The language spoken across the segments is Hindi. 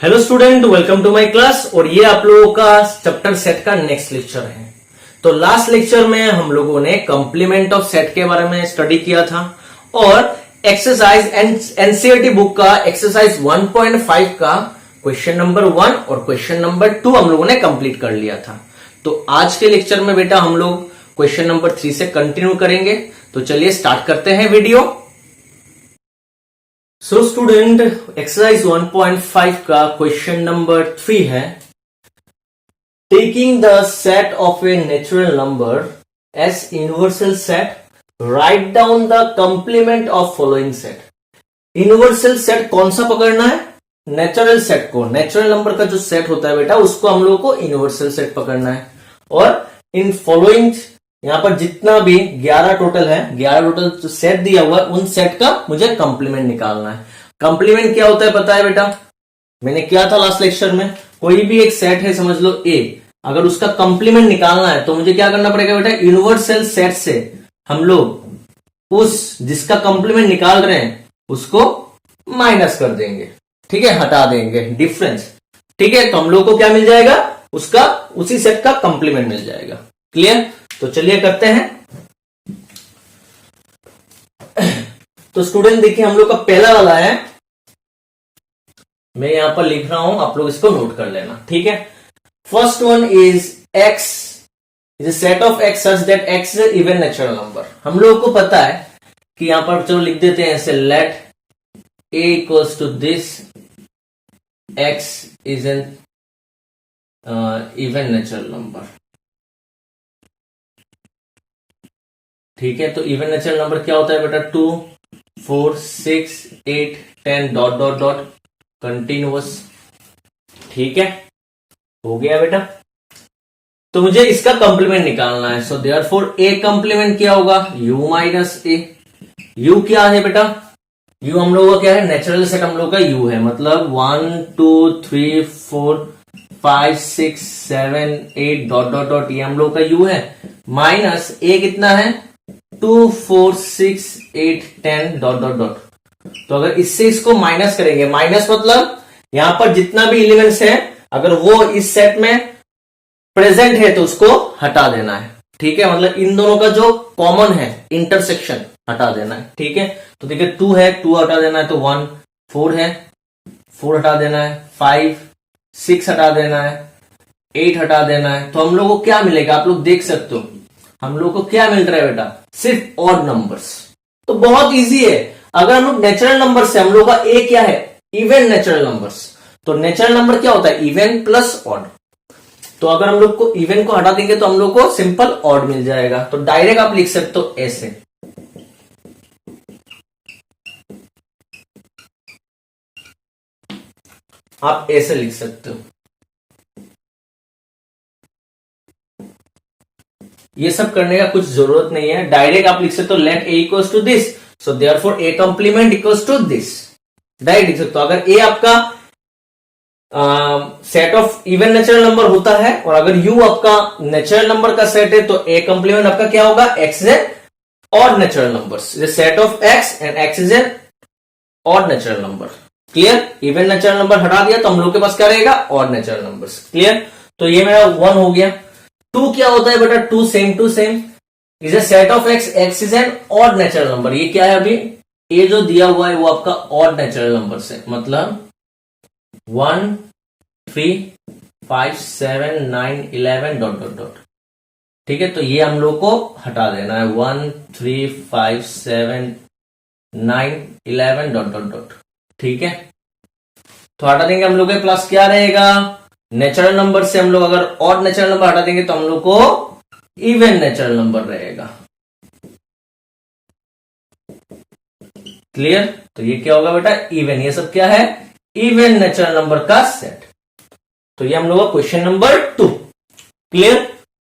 Hello student, welcome to my class. और ये आप लोगों का चैप्टर सेट का नेक्स्ट लेक्चर है। तो लास्ट लेक्चर में हम लोगों ने कॉम्प्लीमेंट ऑफ सेट के बारे में स्टडी किया था और एक्सरसाइज एनसीईआरटी बुक का एक्सरसाइज 1.5 का क्वेश्चन नंबर 1 और क्वेश्चन नंबर 2 हम लोगों ने कंप्लीट कर लिया था। तो आज के लेक्चर में बेटा हम लोग क्वेश्चन नंबर 3 से कंटिन्यू करेंगे। तो चलिए स्टार्ट करते हैं वीडियो। सो स्टूडेंट, एक्सरसाइज 1.5 का क्वेश्चन नंबर 3 है, taking the set of a natural number as universal set, write down the complement of following set. Universal set कौन सा पकड़ना है? नेचुरल सेट को। नेचुरल नंबर का जो सेट होता है बेटा उसको हम लोगों को यूनिवर्सल सेट पकड़ना है। और इन फॉलोइंग यहां पर जितना भी 11 टोटल है, 11 टोटल जो सेट दिया हुआ है उन सेट का मुझे कंप्लीमेंट निकालना है। कंप्लीमेंट क्या होता है पता है बेटा? मैंने किया था लास्ट लेक्चर में। कोई भी एक सेट है, समझ लो ए, अगर उसका कंप्लीमेंट निकालना है तो मुझे क्या करना पड़ेगा बेटा? यूनिवर्सल सेट से हम लोग उस जिसका कंप्लीमेंट निकाल रहे हैं उसको माइनस कर देंगे, ठीक है, हटा देंगे डिफरेंस, ठीक है। तो हम लोग को क्या मिल जाएगा? उसका उसी सेट का कंप्लीमेंट मिल जाएगा। क्लियर? तो चलिए करते हैं। तो स्टूडेंट देखिए, हम लोग का पहला वाला है, मैं यहां पर लिख रहा हूं, आप लोग इसको नोट कर लेना, ठीक है। First one is x is a set of x such that x is even natural number. हम लोगों को पता है कि यहां पर चलो लिख देते हैं ऐसे, let A equals to this x is an even natural number, ठीक है। तो इवन नेचुरल नंबर क्या होता है बेटा? 2, 4, 6, 8, 10 डॉट डॉट डॉट कंटिन्यूअस, ठीक है। हो गया बेटा। तो मुझे इसका कंप्लीमेंट निकालना है। सो देयरफॉर ए कंप्लीमेंट क्या होगा? u माइनस ए। u क्या है बेटा? u हम लोगों का क्या है? नेचुरल सेट हम लोग का u है, मतलब 1, 2, 3, 4, 5, 6, 7, 8 डॉट डॉट डॉट, ये हम लोग का u है। माइनस a कितना है? 2, 4, 6, 8, 10 डॉट डॉट डॉट। तो अगर इससे इसको माइनस करेंगे, माइनस मतलब यहां पर जितना भी एलिमेंट्स है अगर वो इस सेट में प्रेजेंट है तो उसको हटा देना है, ठीक है। मतलब इन दोनों का जो कॉमन है इंटरसेक्शन हटा देना है, ठीक है। तो देखिए 2 है, 2 हटा देना है तो 1, 4 है, 4 हटा देना है, 5, 6 हटा देना है, 8 हटा देना है। तो हम लोग को क्या मिलेगा? आप लोग देख सकते हो हम लोग को क्या मिल रहा है बेटा? सिर्फ ऑड नंबर्स। तो बहुत इजी है। अगर हम लोग नेचुरल नंबर से, हम लोग का ए क्या है? Even natural numbers. तो नेचुरल नंबर क्या होता है? Even plus odd. तो अगर हम लोग को इवन को हटा देंगे तो हम लोग को सिंपल ऑड मिल जाएगा। तो डायरेक्ट आप लिख सकते हो ऐसे, आप ऐसे लिख सकते हो। ये सब करने का कुछ जरूरत नहीं है, डायरेक्ट आप लिख सकते हो let A equals to this, so therefore A complement equals to this. Direct लिख सकते हो। अगर ए आपका set of even natural number होता है और अगर यू आपका नेचुरल नंबर का सेट है तो ए कंप्लीमेंट आपका क्या होगा? X is an odd natural numbers. Set of x and x is an odd natural number. Clear? Even natural number हटा दिया तो हम लोग के पास क्या रहेगा? Odd natural numbers. क्लियर? तो ये मेरा 1 हो गया। 2 क्या होता है बेटा? 2 same to same is a set of x, x is an odd natural number. ये क्या है? अभी ए जो दिया हुआ है वो आपका ऑड नेचुरल नंबर है, मतलब 1, 3, 5, 7, 9, 11 डॉट डॉट डॉट, ठीक है। तो ये हम लोग को हटा देना है, 1, 3, 5, 7, 9, 11 डॉट डॉट डॉट, ठीक है। तो हटा देंगे हम लोग के प्लस क्या रहेगा? नेचुरल नंबर से हम लोग अगर ऑड नेचुरल नंबर हटा देंगे तो हम लोग को इवन नेचुरल नंबर रहेगा। क्लियर? तो ये क्या होगा बेटा? इवन। ये सब क्या है? इवन नेचुरल नंबर का सेट। तो ये हम लोग का क्वेश्चन नंबर 2। क्लियर?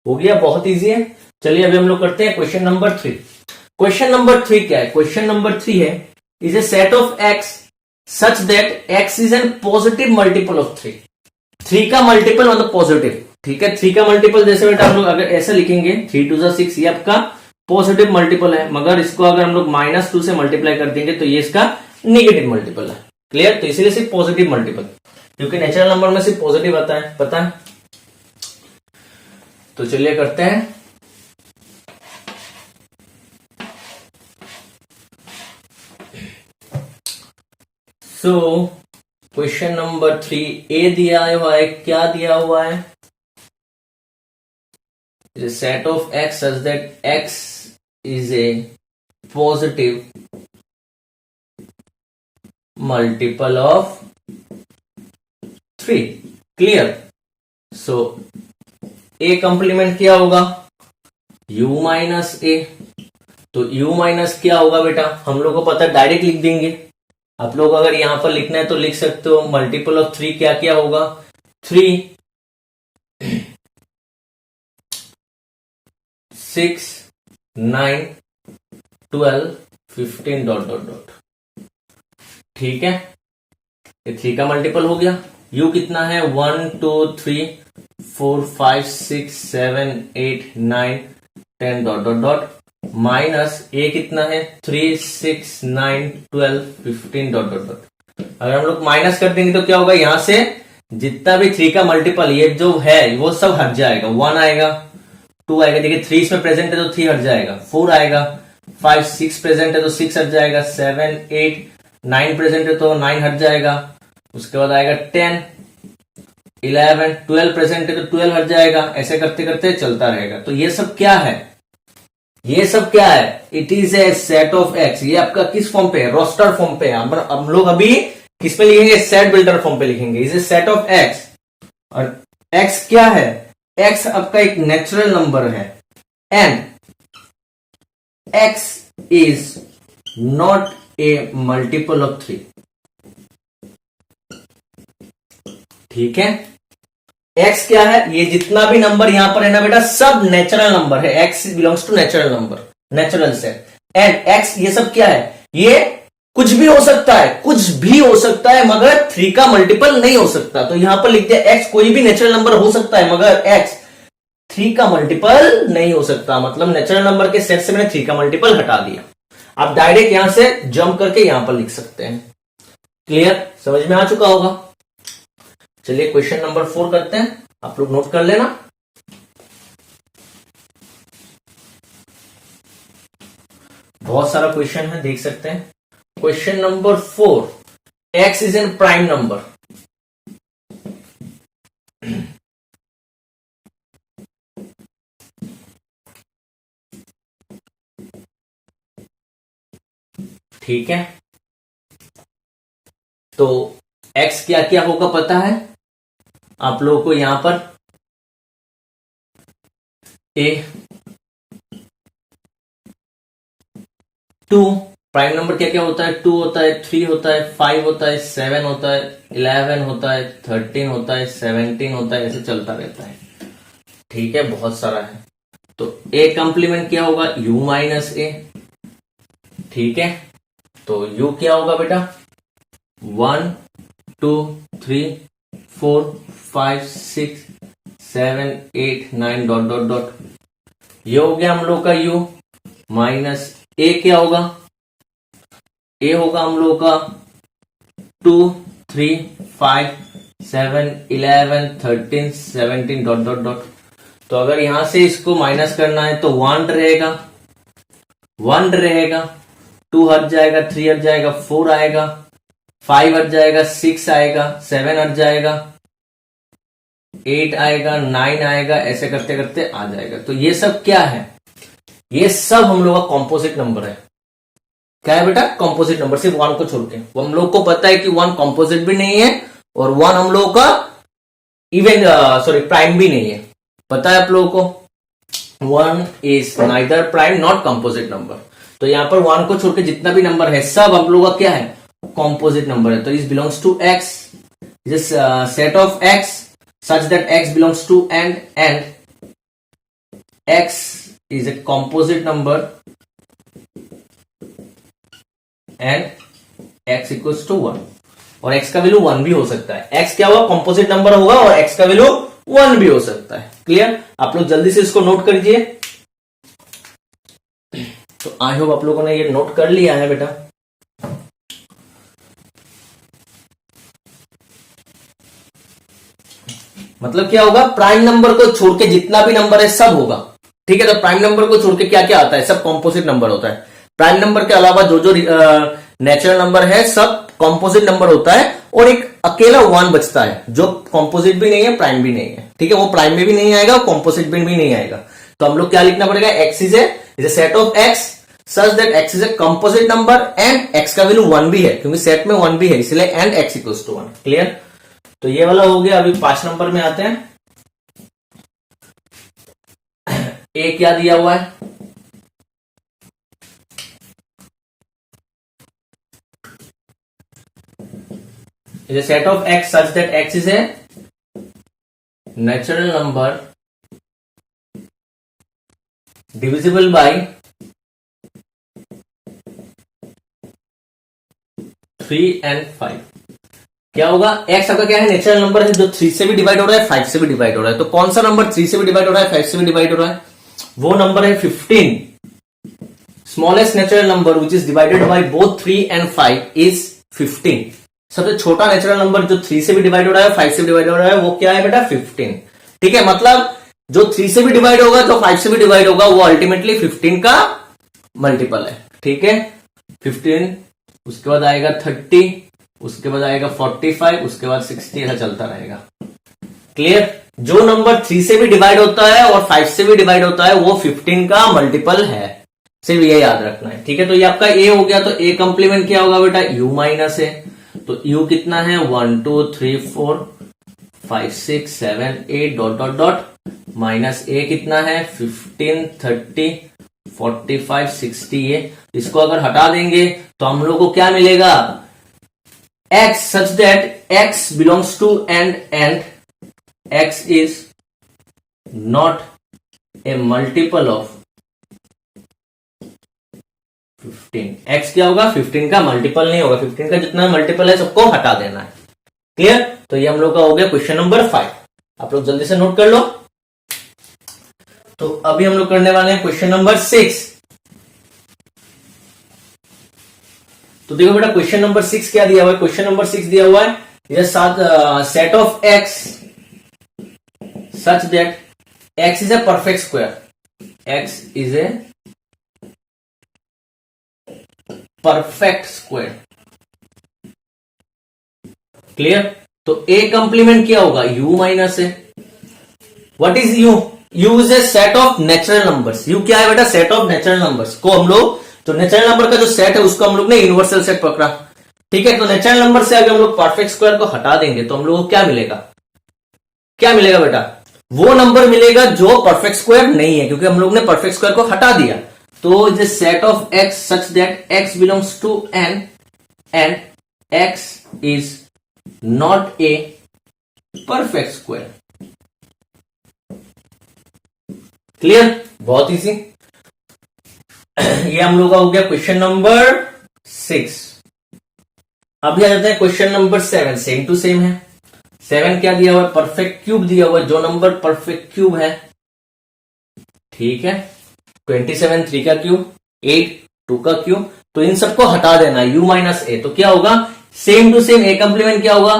हो गया, बहुत इजी है। चलिए अभी हम लोग करते हैं क्वेश्चन नंबर 3। क्वेश्चन नंबर 3 क्या है? क्वेश्चन नंबर 3 है, is a set of x such that x is N positive multiple of 3। 3 का मल्टीपल मतलब पॉजिटिव, ठीक है। 3 का मल्टीपल जैसे बेटा हम लोग अगर ऐसे लिखेंगे 3 2 6, ये आपका पॉजिटिव मल्टीपल है, मगर इसको अगर हम लोग -2 से मल्टीप्लाई कर देंगे तो ये इसका नेगेटिव मल्टीपल है। क्लियर? तो इसीलिए सिर्फ पॉजिटिव मल्टीपल। क्योंकि नेचुरल नंबर में सिर्फ पॉजिटिव आता है, पता है। तो चलिए करते हैं। सो क्वेश्चन नंबर 3 ए दिया हुआ है, क्या दिया हुआ है? Set of x such that x is A positive multiple of 3। Clear. So A complement क्या होगा? u माइनस ए। तो u माइनस क्या होगा बेटा? हम लोग को पता है, डायरेक्ट लिख देंगे। आप लोग अगर यहां पर लिखना है तो लिख सकते हो। मल्टीपल ऑफ 3 क्या क्या होगा? 3, 6, 9, 12, 15 डॉट डॉट डॉट। ठीक है, ये 3 का मल्टीपल हो गया। u कितना है? 1 2 3 4 5 6 7 8 9 10 डॉट डॉट डॉट। माइनस ए कितना है? 3 6 9 12 15 डॉट डॉट डॉट। अगर हम लोग माइनस कर देंगे तो क्या होगा? यहां से जितना भी 3 का मल्टीपल ये जो है वो सब हट जाएगा। 1 आएगा, 2 आएगा, देखिए 3 इसमें प्रेजेंट है तो 3 हट जाएगा। 4 आएगा, 5 6 प्रेजेंट है तो 6 हट जाएगा। 7 8 9 प्रेजेंट है तो 9 हट जाएगा। उसके बाद आएगा 10 11 12 प्रेजेंट है तो 12 हट जाएगा। ऐसे करते करते चलता रहेगा। तो ये सब क्या है? ये सब क्या है? It is a set of x. ये आपका किस फॉर्म पे है? रोस्टर फॉर्म पे है। हम लोग अभी किस पे लिखेंगे? सेट बिल्डर फॉर्म पे लिखेंगे। Is a set of x. और एक्स क्या है? एक्स आपका एक नेचुरल नंबर है and x is not a multiple of 3। ठीक है, एक्स क्या है? ये जितना भी नंबर यहां पर है ना बेटा, सब नेचुरल नंबर है। X belongs to natural number, natural set. And x ये सब क्या है? ये कुछ भी हो सकता है, कुछ भी हो सकता है, मगर 3 का मल्टीपल नहीं हो सकता। तो यहां पर लिख दिया एक्स कोई भी नेचुरल नंबर हो सकता है, मगर एक्स 3 का मल्टीपल नहीं हो सकता। मतलब नेचुरल नंबर के सेट से मैंने 3 का मल्टीपल हटा दिया। आप डायरेक्ट यहां से जंप करके यहां पर लिख सकते हैं। क्लियर, समझ में आ चुका होगा। चलिए क्वेश्चन नंबर 4 करते हैं। आप लोग नोट कर लेना। बहुत सारा क्वेश्चन है, देख सकते हैं। Question number 4, x is N prime number. ठीक है, तो x क्या क्या होगा पता है आप लोगों को? यहां पर a 2 प्राइम नंबर क्या क्या होता है? 2 होता है, 3 होता है, 5 होता है, 7 होता है, 11 होता है, 13 होता है, 17 होता है, ऐसे चलता रहता है। ठीक है, बहुत सारा है। तो a कंप्लीमेंट क्या होगा? u minus A. ठीक है, तो u क्या होगा बेटा? 1 2 3 4 5 6 7 8 9 डॉट डॉट डॉट। ये हो गया हम लोग का u। माइनस ए क्या होगा? ए होगा हम लोग का 2 3 5 7 11 13 17 डॉट डॉट डॉट। तो अगर यहां से इसको माइनस करना है तो 1 रहेगा, 1 रहेगा, 2 हट जाएगा, 3 हट जाएगा, 4 आएगा, 5 हट जाएगा, 6 आएगा, 7 हट जाएगा, 8 आएगा, 9 आएगा, ऐसे करते करते आ जाएगा। तो ये सब क्या है? ये सब हम लोग का कॉम्पोजिट नंबर है। क्या है बेटा? कॉम्पोजिट नंबर, सिर्फ 1 को छोड़ के। हम लोग को पता है कि 1 कॉम्पोजिट भी नहीं है और 1 हम लोगों का इवन प्राइम भी नहीं है। पता है आप लोगों को? 1 is neither prime not composite number. तो यहां पर 1 को छोड़ के जितना भी नंबर है सब हम लोग का क्या है? कॉम्पोजिट नंबर है। तो इस belongs to x, this set of x such that x belongs to and x is a composite number and x equals to 1। और x का वैल्यू 1 भी हो सकता है। x क्या होगा? कंपोजिट नंबर होगा और x का वैल्यू 1 भी हो सकता है। क्लियर? आप लोग जल्दी से इसको नोट करिए। तो आई होप आप लोगों ने ये नोट कर लिया है बेटा। मतलब क्या होगा, प्राइम नंबर को छोड़ के जितना भी नंबर है सब होगा। ठीक है, तो प्राइम नंबर को छोड़ के क्या क्या आता है, सब कॉम्पोजिट नंबर होता है। प्राइम नंबर के अलावा जो जो नेचुरल नंबर है सब कॉम्पोजिट नंबर होता है, और एक अकेला वन बचता है जो कॉम्पोजिट भी नहीं है, प्राइम भी नहीं है। ठीक है, वो प्राइम में भी नहीं आएगा, कॉम्पोजिट में भी नहीं आएगा। तो हम लोग क्या लिखना पड़ेगा, x is a set of x such that x is a composite number and x का वैल्यू 1 भी है, क्योंकि सेट में 1 भी है, इसलिए and x equals to 1। Clear, तो ये वाला हो गया। अभी 5 नंबर में आते हैं। ए क्या दिया हुआ है, is a set of x such that x is a natural number divisible by 3 and 5। क्या होगा, x आपका क्या है, नेचुरल नंबर है जो 3 से भी डिवाइड हो रहा है, 5 से भी डिवाइड हो रहा है। तो कौन सा नंबर 3 से भी डिवाइड हो रहा है, 5 से भी डिवाइड हो रहा है, वो नंबर है 15। Smallest natural number which is divided by both 3 and 5 is 15। सबसे छोटा नेचुरल नंबर जो 3 से भी डिवाइड हो रहा है, 5 से भी डिवाइड हो रहा है, वो क्या है बेटा, 15। ठीक है, मतलब जो 3 से भी डिवाइड होगा, जो 5 से भी डिवाइड होगा, वो अल्टीमेटली 15 का मल्टीपल है। ठीक है, 15, उसके बाद आएगा 30, उसके बाद आएगा 45, उसके बाद 60, ऐसा चलता रहेगा। क्लियर, जो नंबर 3 से भी डिवाइड होता है और 5 से भी डिवाइड होता है, वो 15 का मल्टीपल है, सिर्फ ये याद रखना है। ठीक है, तो ये आपका ए हो गया। तो ए कंप्लीमेंट क्या होगा बेटा, यू माइनस है। तो u कितना है, 1 2 3 4 5 6 7 8 dot dot dot, minus a कितना है, 15 30 45 60। ये इसको अगर हटा देंगे तो हम लोग को क्या मिलेगा, x such that x belongs to and x is not a multiple of 15। x क्या होगा, 15 का मल्टीपल नहीं होगा, 15 का जितना मल्टीपल है सबको हटा देना है। क्लियर, तो ये हम लोग का हो गया क्वेश्चन नंबर 5। आप लोग जल्दी से नोट कर लो। तो अभी हम लोग करने वाले हैं क्वेश्चन नंबर 6। तो देखो बेटा, क्वेश्चन नंबर 6 क्या दिया हुआ है, क्वेश्चन नंबर 6 दिया हुआ है, ये set of x such that x is a perfect square, x is a perfect square. Clear, तो a कंप्लीमेंट क्या होगा, u माइनस है। What is u, u is a set of natural numbers. u क्या है बेटा, सेट ऑफ नेचुरल नंबर्स को हम लोग, तो नेचुरल नंबर का जो सेट है उसको हम लोग ने यूनिवर्सल सेट पकड़ा। ठीक है, तो नेचुरल नंबर से अगर हम लोग परफेक्ट स्क्वायर को हटा देंगे तो हम लोग को क्या मिलेगा, क्या मिलेगा बेटा, वो नंबर मिलेगा जो परफेक्ट स्क्वायर नहीं है, क्योंकि हम लोग ने परफेक्ट स्क्वायर को हटा दिया। तो the set of x such that x belongs to n and x is not a perfect square. Clear, बहुत इजी। ये हम लोग का हो गया क्वेश्चन नंबर 6। अभी आ जाते हैं question number 7। Same to same है। 7 क्या दिया हुआ है, परफेक्ट क्यूब दिया हुआ है, जो नंबर परफेक्ट क्यूब है। ठीक है, 27 3 का क्यूब, 8 2 का क्यूब, तो इन सबको हटा देना है, u माइनस ए। तो क्या होगा, same to same A complement क्या होगा,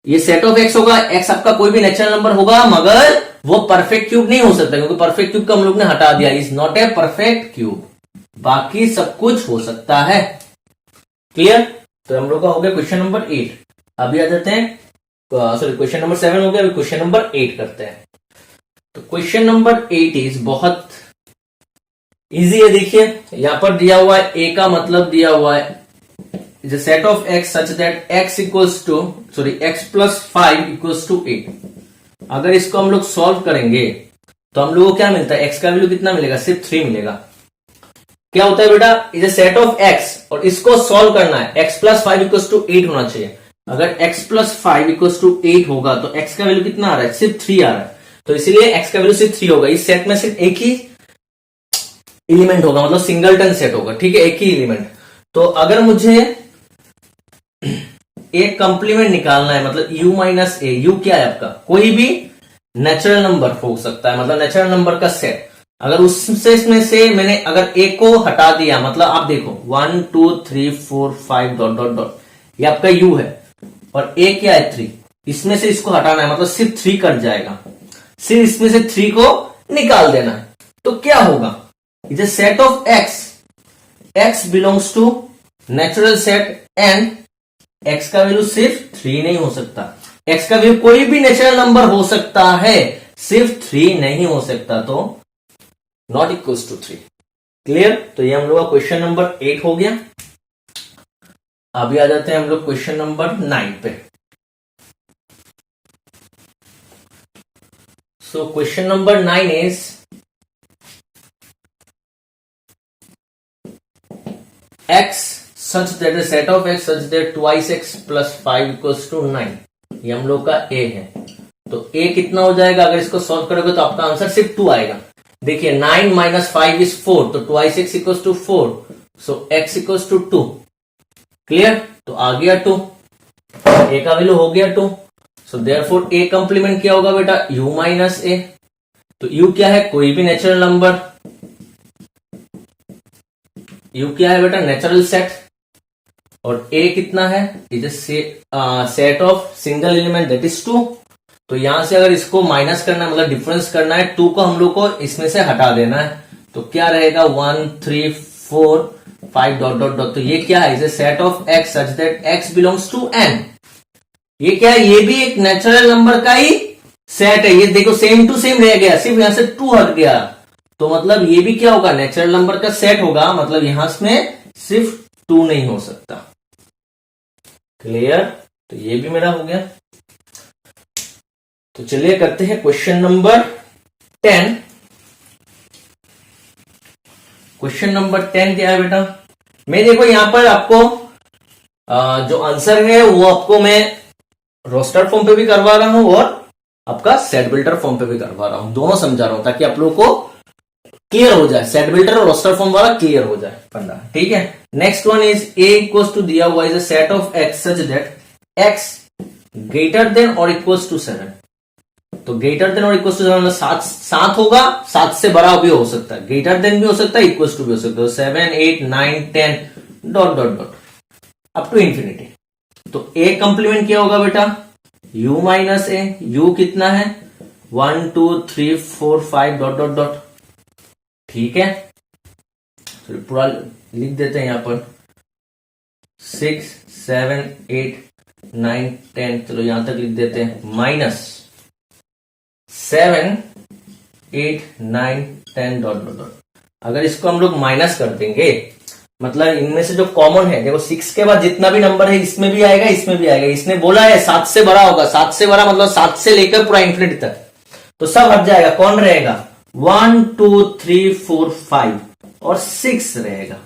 ये सेट ऑफ x होगा। x आपका कोई भी नेचुरल नंबर होगा, मगर वो परफेक्ट क्यूब नहीं हो सकता, क्योंकि परफेक्ट क्यूब का हम लोग ने हटा दिया, is not a perfect cube. बाकी सब कुछ हो सकता है। क्लियर, तो हम लोग का हो गया क्वेश्चन नंबर 8। अभी आ जाते हैं, सॉरी क्वेश्चन नंबर 7 हो गया, अभी क्वेश्चन नंबर 8 करते हैं। तो क्वेश्चन नंबर 8 इज बहुत इजी है। देखिए यहां पर दिया हुआ है, a का मतलब दिया हुआ है is a set of x such that x equals to, sorry x plus 5 equals to 8। अगर इसको हम लोग सॉल्व करेंगे तो हम लोग को क्या मिलता है, x का वैल्यू कितना मिलेगा, सिर्फ 3 मिलेगा। क्या होता है बेटा, is a set of x, और इसको सॉल्व करना है, x प्लस 5 इक्वल्स टू 8 होना चाहिए। अगर x प्लस 5 इक्वल्स टू 8 होगा तो x का वैल्यू कितना आ रहा है, सिर्फ 3 आ रहा है। तो इसीलिए x का वैल्यू सिर्फ 3 होगा। इस सेट में सिर्फ एक ही एलिमेंट होगा, मतलब सिंगलटन सेट होगा। ठीक है, एक ही एलिमेंट। तो अगर मुझे एक कंप्लीमेंट निकालना है, मतलब u माइनस ए, u क्या है आपका, कोई भी नेचुरल नंबर हो सकता है, मतलब नेचुरल नंबर का सेट। अगर उसमें से मैंने अगर a को हटा दिया, मतलब आप देखो 1 2 3 4 5 डॉट डॉट डॉट, ये आपका u है और a क्या है 3। इसमें से इसको हटाना है, मतलब सिर्फ 3 कट जाएगा, सिर्फ इसमें से 3 को निकाल देना है। तो क्या होगा, is a set of x, x belongs to natural set and x का वैल्यू सिर्फ 3 नहीं हो सकता, एक्स का वैल्यू कोई भी नेचुरल नंबर हो सकता है, सिर्फ 3 नहीं हो सकता, तो नॉट इक्वल्स टू 3। क्लियर? तो ये हम लोग का क्वेश्चन नंबर 8 हो गया। अभी आ जाते हैं हम लोग क्वेश्चन नंबर 9 पे। सो question number 9 is x such that the set of x such that twice x plus 5 equals to 9, ये हम लोग का a है। तो a कितना हो जाएगा, अगर इसको सॉल्व करोगे तो आपका आंसर सिर्फ 2 आएगा। देखिए 9 माइनस 5 इज 4, तो twice x equals to 4, so x equals to 2। Clear? तो आ गया 2, a का वैल्यू हो गया 2, सो देयरफॉर a कंप्लीमेंट क्या होगा बेटा, u माइनस a। तो u क्या है, कोई भी नेचुरल नंबर, u क्या है बेटा, नेचुरल सेट, और a कितना है, is set of single element that is 2। तो यहां से अगर इसको माइनस करना है, मतलब डिफरेंस करना है, 2 को हम लोग को इसमें से हटा देना है, तो क्या रहेगा 1 3 4 5 डॉट डॉट डॉट। तो ये क्या है, is set of x such that x belongs to n। ये क्या है, ये भी एक नेचुरल नंबर का ही सेट है। ये देखो सेम टू सेम रह गया, सिर्फ यहां से 2 हट गया, तो मतलब ये भी क्या होगा, नेचुरल नंबर का सेट होगा, मतलब यहां में सिर्फ 2 नहीं हो सकता। क्लियर? तो ये भी मेरा हो गया। तो चलिए करते हैं क्वेश्चन नंबर 10। क्वेश्चन नंबर 10 क्या है बेटा, मैं देखो यहां पर आपको जो आंसर है वो आपको मैं रोस्टर फॉर्म पे भी करवा रहा हूं और आपका सेट बिल्डर फॉर्म पे भी करवा रहा हूं, दोनों समझा रहा हूं ताकि आप लोगों को क्लियर हो जाए, सेट बिल्डर और रोस्टर फॉर्म वाला क्लियर हो जाए फंडा। ठीक है, next one is a equals to दिया हुआ is a set of x such that x greater than और इक्वल्स टू 7। तो ग्रेटर देन और इक्वल्स टू 7 मतलब 7 होगा, 7 से बड़ा भी हो सकता है, ग्रेटर देन भी हो सकता है, इक्वल्स टू भी हो सकता है, 7 8 9 10 dot dot dot up to infinity. तो a कंप्लीमेंट क्या होगा बेटा, u माइनस a, u कितना है 1 2 3 4 5 डॉट डॉट डॉट। ठीक है, तो पूरा लिख देते हैं यहां पर 6 7 8 9 10, चलो यहां तक लिख देते हैं, माइनस 7 8 9 10 डॉट डॉट डॉट। अगर इसको हम लोग माइनस कर देंगे, मतलब इनमें से जो कॉमन है, देखो 6 के बाद जितना भी नंबर है इसमें भी आएगा, इसमें भी आएगा। इसने बोला है 7 से बड़ा होगा, 7 से बड़ा मतलब 7 से लेकर पूरा इंफिनिटी तक, तो सब हट जाएगा। कौन रहेगा, 1 2 3 4 5 और 6 रहेगा।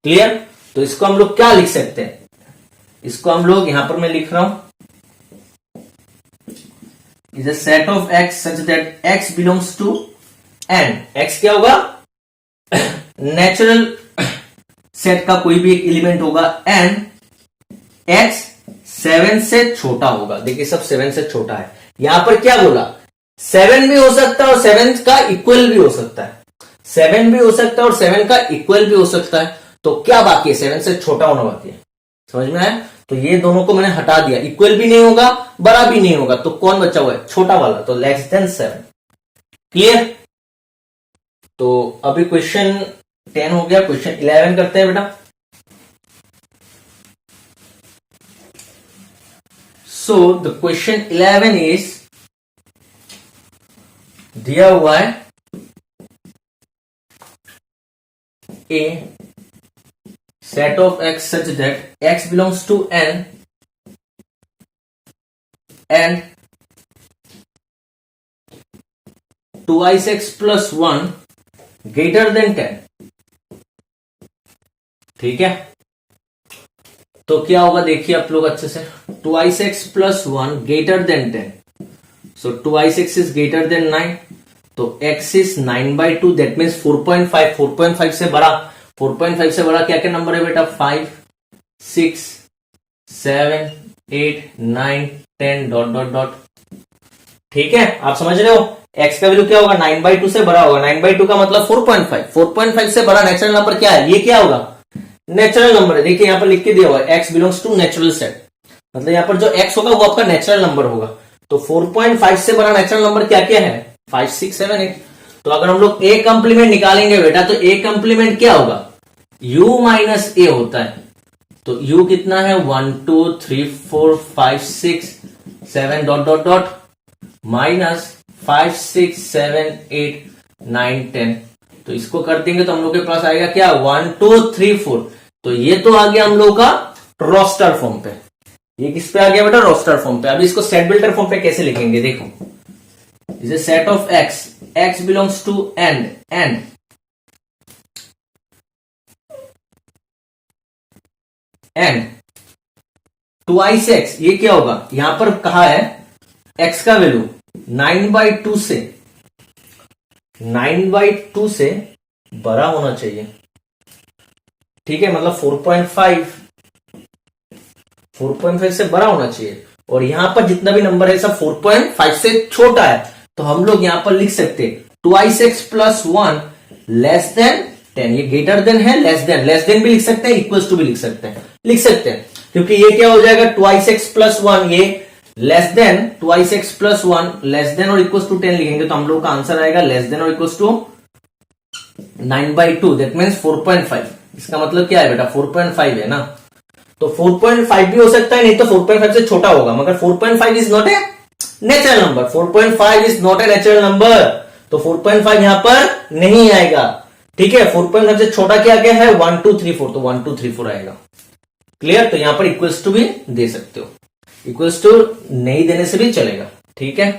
क्लियर? तो इसको हम लोग क्या लिख सकते हैं, इसको हम लोग यहां पर मैं लिख रहा हूं, is a set of x such that x belongs to n। x क्या होगा, नेचुरल सेट का कोई भी एक एलिमेंट होगा, n x 7 से छोटा होगा। देखिए सब 7 से छोटा है, यहां पर क्या बोला, 7 भी हो सकता है और 7 का इक्वल भी हो सकता है, 7 भी हो सकता है और 7 का इक्वल भी हो सकता है। तो क्या बाकी है, 7 से छोटा होना बाकी है, समझ में आया? तो ये दोनों को मैंने हटा दिया, इक्वल भी नहीं होगा बड़ा भी नहीं होगा, तो कौन बचा हुआ है, छोटा वाला, तो लेस देन 7। क्लियर? तो अभी क्वेश्चन 10 हो गया, क्वेश्चन 11 करते हैं बेटा। सो द क्वेश्चन 11 इज दिया हुआ है a set of x such that x belongs to n and twice x plus 1 greater than 10। ठीक है, तो क्या होगा देखिए आप लोग अच्छे से, twice x plus 1 greater than 10, so twice x is greater than 9, तो x is 9/2 दैट मीन्स 4.5, 4.5 से बड़ा, 4.5 से बड़ा क्या क्या नंबर है बेटा, 5 6 7 8 9 10 डॉट डॉट डॉट। ठीक है, आप समझ रहे हो, x का वैल्यू क्या होगा, 9/2 से बड़ा होगा, 9/2 का मतलब 4.5, 4.5 से बड़ा नेचुरल नंबर क्या है, ये क्या होगा, नेचुरल नंबर है। देखिए यहां पर लिख के दिया हुआ है x belongs to natural set, मतलब यहाँ पर जो x होगा वो आपका नेचुरल नंबर होगा। तो 4.5 से बड़ा नेचुरल नंबर क्या क्या है? 5, 6, 7, 8। तो अगर हम लोग a कंप्लीमेंट निकालेंगे बेटा, तो a कंप्लीमेंट क्या होगा? u माइनस a होता है। तो u कितना है? 1 2 3 4 5 6 7 डॉट डॉट डॉट माइनस 5 6 7 8 9 10। तो इसको कर देंगे तो हम लोग के पास आएगा क्या? 1 2 3 4। तो ये तो आ गया हम लोग का रोस्टर फॉर्म पे। ये किस पे आ गया बेटा? रोस्टर फॉर्म पे। अभी इसको सेट बिल्डर फॉर्म पे कैसे लिखेंगे देखो। Is a set of x, x belongs to n, n twice x। ये क्या होगा? यहां पर कहा है x का वैल्यू 9/2 से 9/2 से बड़ा होना चाहिए। ठीक है, मतलब 4.5 से बड़ा होना चाहिए। और यहां पर जितना भी नंबर है सब 4.5 से छोटा है। तो हम लोग यहां पर लिख सकते twice x plus 1 less than 10। ये ग्रेटर देन है, लेस देन भी लिख सकते हैं, इक्वल्स टू भी लिख सकते हैं, क्योंकि ये क्या हो जाएगा? ट्वाइस x प्लस 1 ये less than twice x plus 1 less than और इक्वल्स टू 10 लिखेंगे तो हम लोग का आंसर आएगा लेस देन और इक्वल्स टू 9/2। That means 4.5। इसका मतलब क्या है बेटा? 4.5 है ना। तो 4.5 भी हो सकता है, नहीं तो 4.5 से छोटा होगा, मगर 4.5 is not A natural number. 4.5 is not A natural number. तो 4.5 यहां पर नहीं आएगा। ठीक है, 4.5 से छोटा क्या क्या है? 1 2 3 4। तो 1 2 3 4 आएगा। क्लियर? तो यहां पर इक्वल्स टू भी दे सकते हो, इक्वल्स टू नहीं देने से भी चलेगा। ठीक है,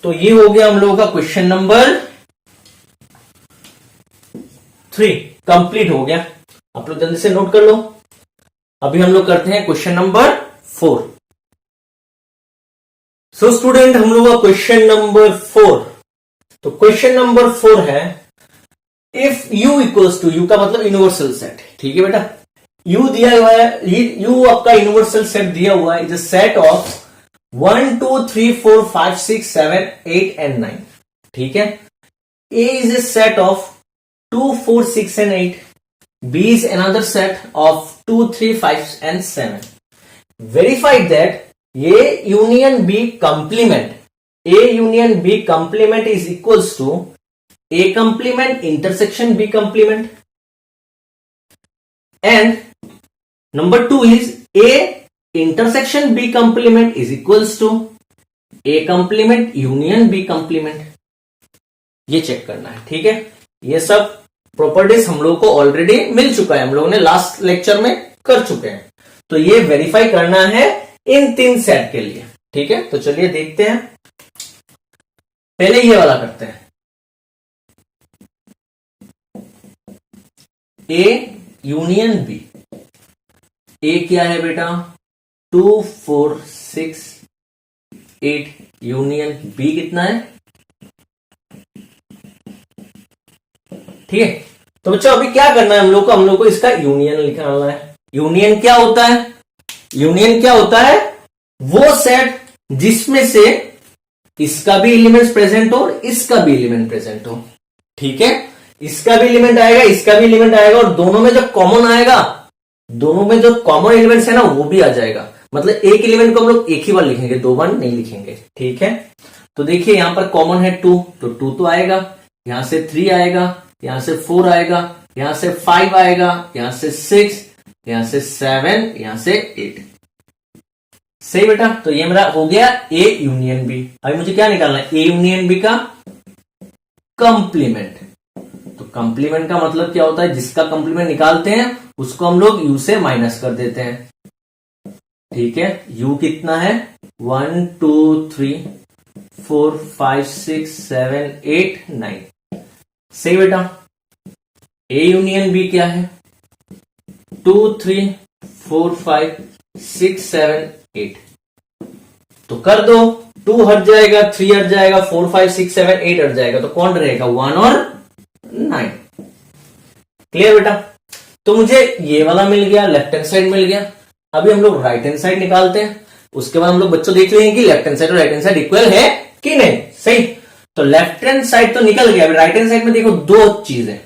तो ये हो गया हम लोगों का क्वेश्चन नंबर 3 कंप्लीट हो गया। आप लोग जल्दी से नोट कर लो। अभी हम लोग करते हैं क्वेश्चन नंबर 4। सो स्टूडेंट, हम लोग का क्वेश्चन नंबर 4। तो क्वेश्चन नंबर 4 है if u equals to, u का मतलब यूनिवर्सल सेट। ठीक है बेटा, u दिया हुआ है, u आपका यूनिवर्सल सेट दिया हुआ है। Is a set of 1 2 3 4 5 6 7 8 and 9। ठीक है, a is a set of 2 4 6 and 8. B is another set of 2 3 5 and 7. Verify that A union B complement, A union B complement is equals to A complement intersection B complement. And number 2 is A intersection B complement is equals to A complement union B complement. ये चेक करना है। ठीक है, ये सब प्रॉपर्टीज हम लोगों को ऑलरेडी मिल चुका है, हम लोगों ने लास्ट लेक्चर में कर चुके हैं। तो ये वेरीफाई करना है इन 3 सेट के लिए। ठीक है, तो चलिए देखते हैं। पहले ये वाला करते हैं, ए यूनियन बी। ए क्या है बेटा? 2 4 6 8 यूनियन बी कितना है? ठीक है, तो बच्चों अभी क्या करना है हम लोग को इसका यूनियन निकालना है। यूनियन क्या होता है? यूनियन क्या होता है? वो सेट जिसमें से इसका भी एलिमेंट प्रेजेंट हो और इसका भी एलिमेंट प्रेजेंट हो। ठीक है, इसका भी एलिमेंट आएगा, इसका भी एलिमेंट आएगा, और दोनों में जो कॉमन आएगा, दोनों में जो कॉमन एलिमेंट्स है ना, वो भी आ जाएगा। मतलब एक एलिमेंट को हम लोग एक ही बार लिखेंगे, 2 बार नहीं लिखेंगे। ठीक है, तो देखिए यहां पर कॉमन है 2, तो 2 तो आएगा, यहां से 3 आएगा, यहां से 4 आएगा, यहां से 5 आएगा, यहां से 6, यहां से 7, यहां से 8। सही बेटा, तो ये मेरा हो गया ए यूनियन बी। अभी मुझे क्या निकालना है? ए यूनियन बी का कंप्लीमेंट। तो कंप्लीमेंट का मतलब क्या होता है? जिसका कंप्लीमेंट निकालते हैं उसको हम लोग यू से माइनस कर देते हैं। ठीक है, यू कितना है? 1 2 3 4 5 6 7 8 9। सही बेटा, ए यूनियन बी क्या है? 2 3 4 5 6 7 8। तो कर दो, 2 हट जाएगा, 3 हट जाएगा, 4 5 6 7 8 हट जाएगा, तो कौन रहेगा? 1 और 9। क्लियर बेटा? तो मुझे ये वाला मिल गया, लेफ्ट हैंड साइड मिल गया। अभी हम लोग राइट हैंड साइड निकालते हैं। उसके बाद हम लोग बच्चों देख लेंगे कि लेफ्ट हैंड साइड और राइट हैंड साइड इक्वल है कि नहीं। सही, तो लेफ्ट हैंड साइड तो निकल गया। अभी राइट हैंड साइड में देखो 2 चीज है,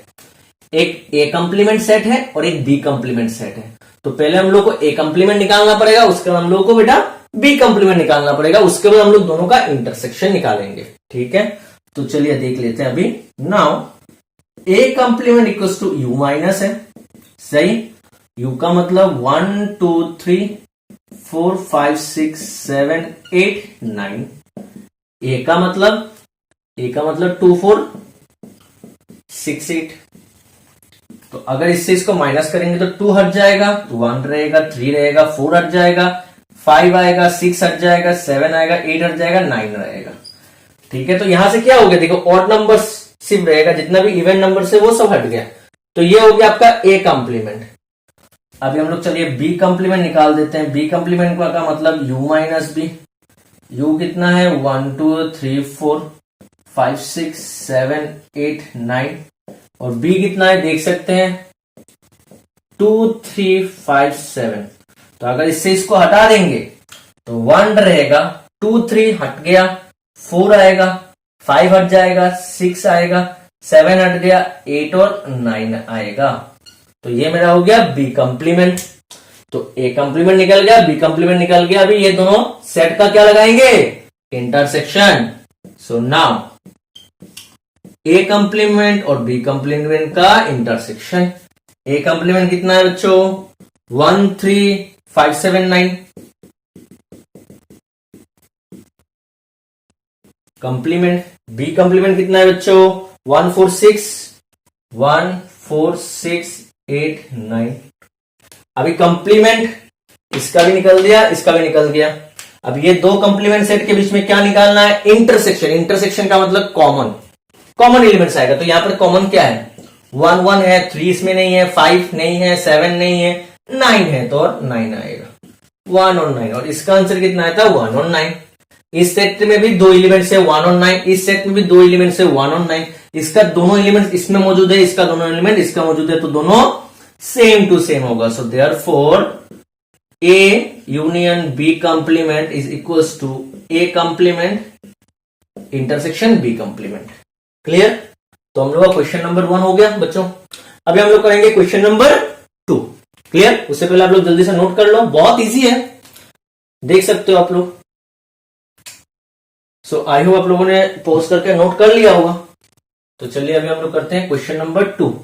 एक ए कंप्लीमेंट सेट है और एक बी कंप्लीमेंट सेट है। तो पहले हम लोग को ए कंप्लीमेंट निकालना पड़ेगा, उसके बाद हम लोग को बेटा बी कंप्लीमेंट निकालना पड़ेगा, उसके बाद हम लोग दोनों का इंटरसेक्शन निकालेंगे। ठीक है, तो चलिए देख लेते हैं अभी। Now A complement equals to U minus है, सही। यू का मतलब 1 2 3 4 5 6 7 8 9। ए का मतलब 2 4 6 8। तो अगर इससे इसको माइनस करेंगे तो 2 हट जाएगा, तो 1 रहेगा, 3 रहेगा, 4 हट जाएगा, 5 आएगा, 6 हट जाएगा, 7 आएगा, 8 हट जाएगा, 9 रहेगा। ठीक है, तो यहां से क्या हो गया, देखो ऑड नंबर सिर्फ रहेगा, जितना भी इवन नंबर से वो सब हट गया। तो ये हो गया आपका ए कंप्लीमेंट। अभी हम लोग चलिए बी कंप्लीमेंट निकाल देते हैं। बी कंप्लीमेंट का मतलब यू माइनस बी। यू कितना है 1 2 3 4 5 6 7 8 9 और बी कितना है देख सकते हैं 2 3 5 7। तो अगर इससे इसको हटा देंगे तो 1 रहेगा, 2 3 हट गया, 4 आएगा, 5 हट जाएगा, 6 आएगा, 7 हट गया, 8 और 9 आएगा। तो ये मेरा हो गया बी कंप्लीमेंट। तो ए कंप्लीमेंट निकल गया, बी कंप्लीमेंट निकल गया। अभी ये दोनों सेट का क्या लगाएंगे, intersection. So now A complement और बी कंप्लीमेंट का इंटरसेक्शन। ए कंप्लीमेंट कितना है बच्चों 1 3 5 7 9। कंप्लीमेंट बी कंप्लीमेंट कितना है बच्चों 1 4 6 8 9। अभी कंप्लीमेंट इसका भी निकल गया, इसका भी निकल गया। अब ये दो कंप्लीमेंट सेट के बीच में क्या निकालना है, इंटरसेक्शन। इंटरसेक्शन का मतलब कॉमन एलिमेंट्स आएगा। तो यहां पर कॉमन क्या है 1 1 है, 3 इसमें नहीं है, 5 नहीं है, 7 नहीं है, 9 है, तो और 9 आएगा, 1 और 9। और इसका आंसर कितना आया था 1 और 9। इस सेट में भी दो एलिमेंट्स है 1 और 9, इस सेट में भी दो एलिमेंट्स है 1 और 9। इसका दोनों एलिमेंट्स इसमें मौजूद है, इसका दोनों एलिमेंट इसका मौजूद है, तो दोनों सेम टू सेम होगा। So therefore A union B complement is equals to A complement intersection B complement. Clear. तो हम लोग का क्वेश्चन नंबर 1 हो गया बच्चों। अभी हम लोग करेंगे क्वेश्चन नंबर 2। क्लियर। उससे पहले आप लोग जल्दी से नोट कर लो, बहुत इजी है, देख सकते हो आप लोग। सो आई होप आप लोगों ने पॉज करके नोट कर लिया होगा। तो चलिए अभी हम लोग करते हैं question number 2।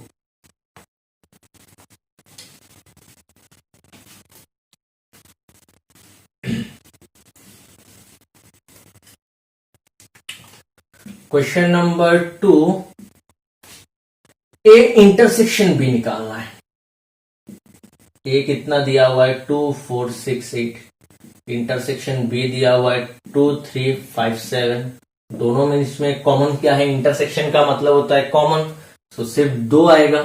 Question number 2, A intersection B निकालना है। ए कितना दिया हुआ है 2 4 6 8। इंटरसेक्शन बी दिया हुआ है 2 3 5 7। दोनों में इसमें कॉमन क्या है, इंटरसेक्शन का मतलब होता है कॉमन। सो सिर्फ 2 आएगा,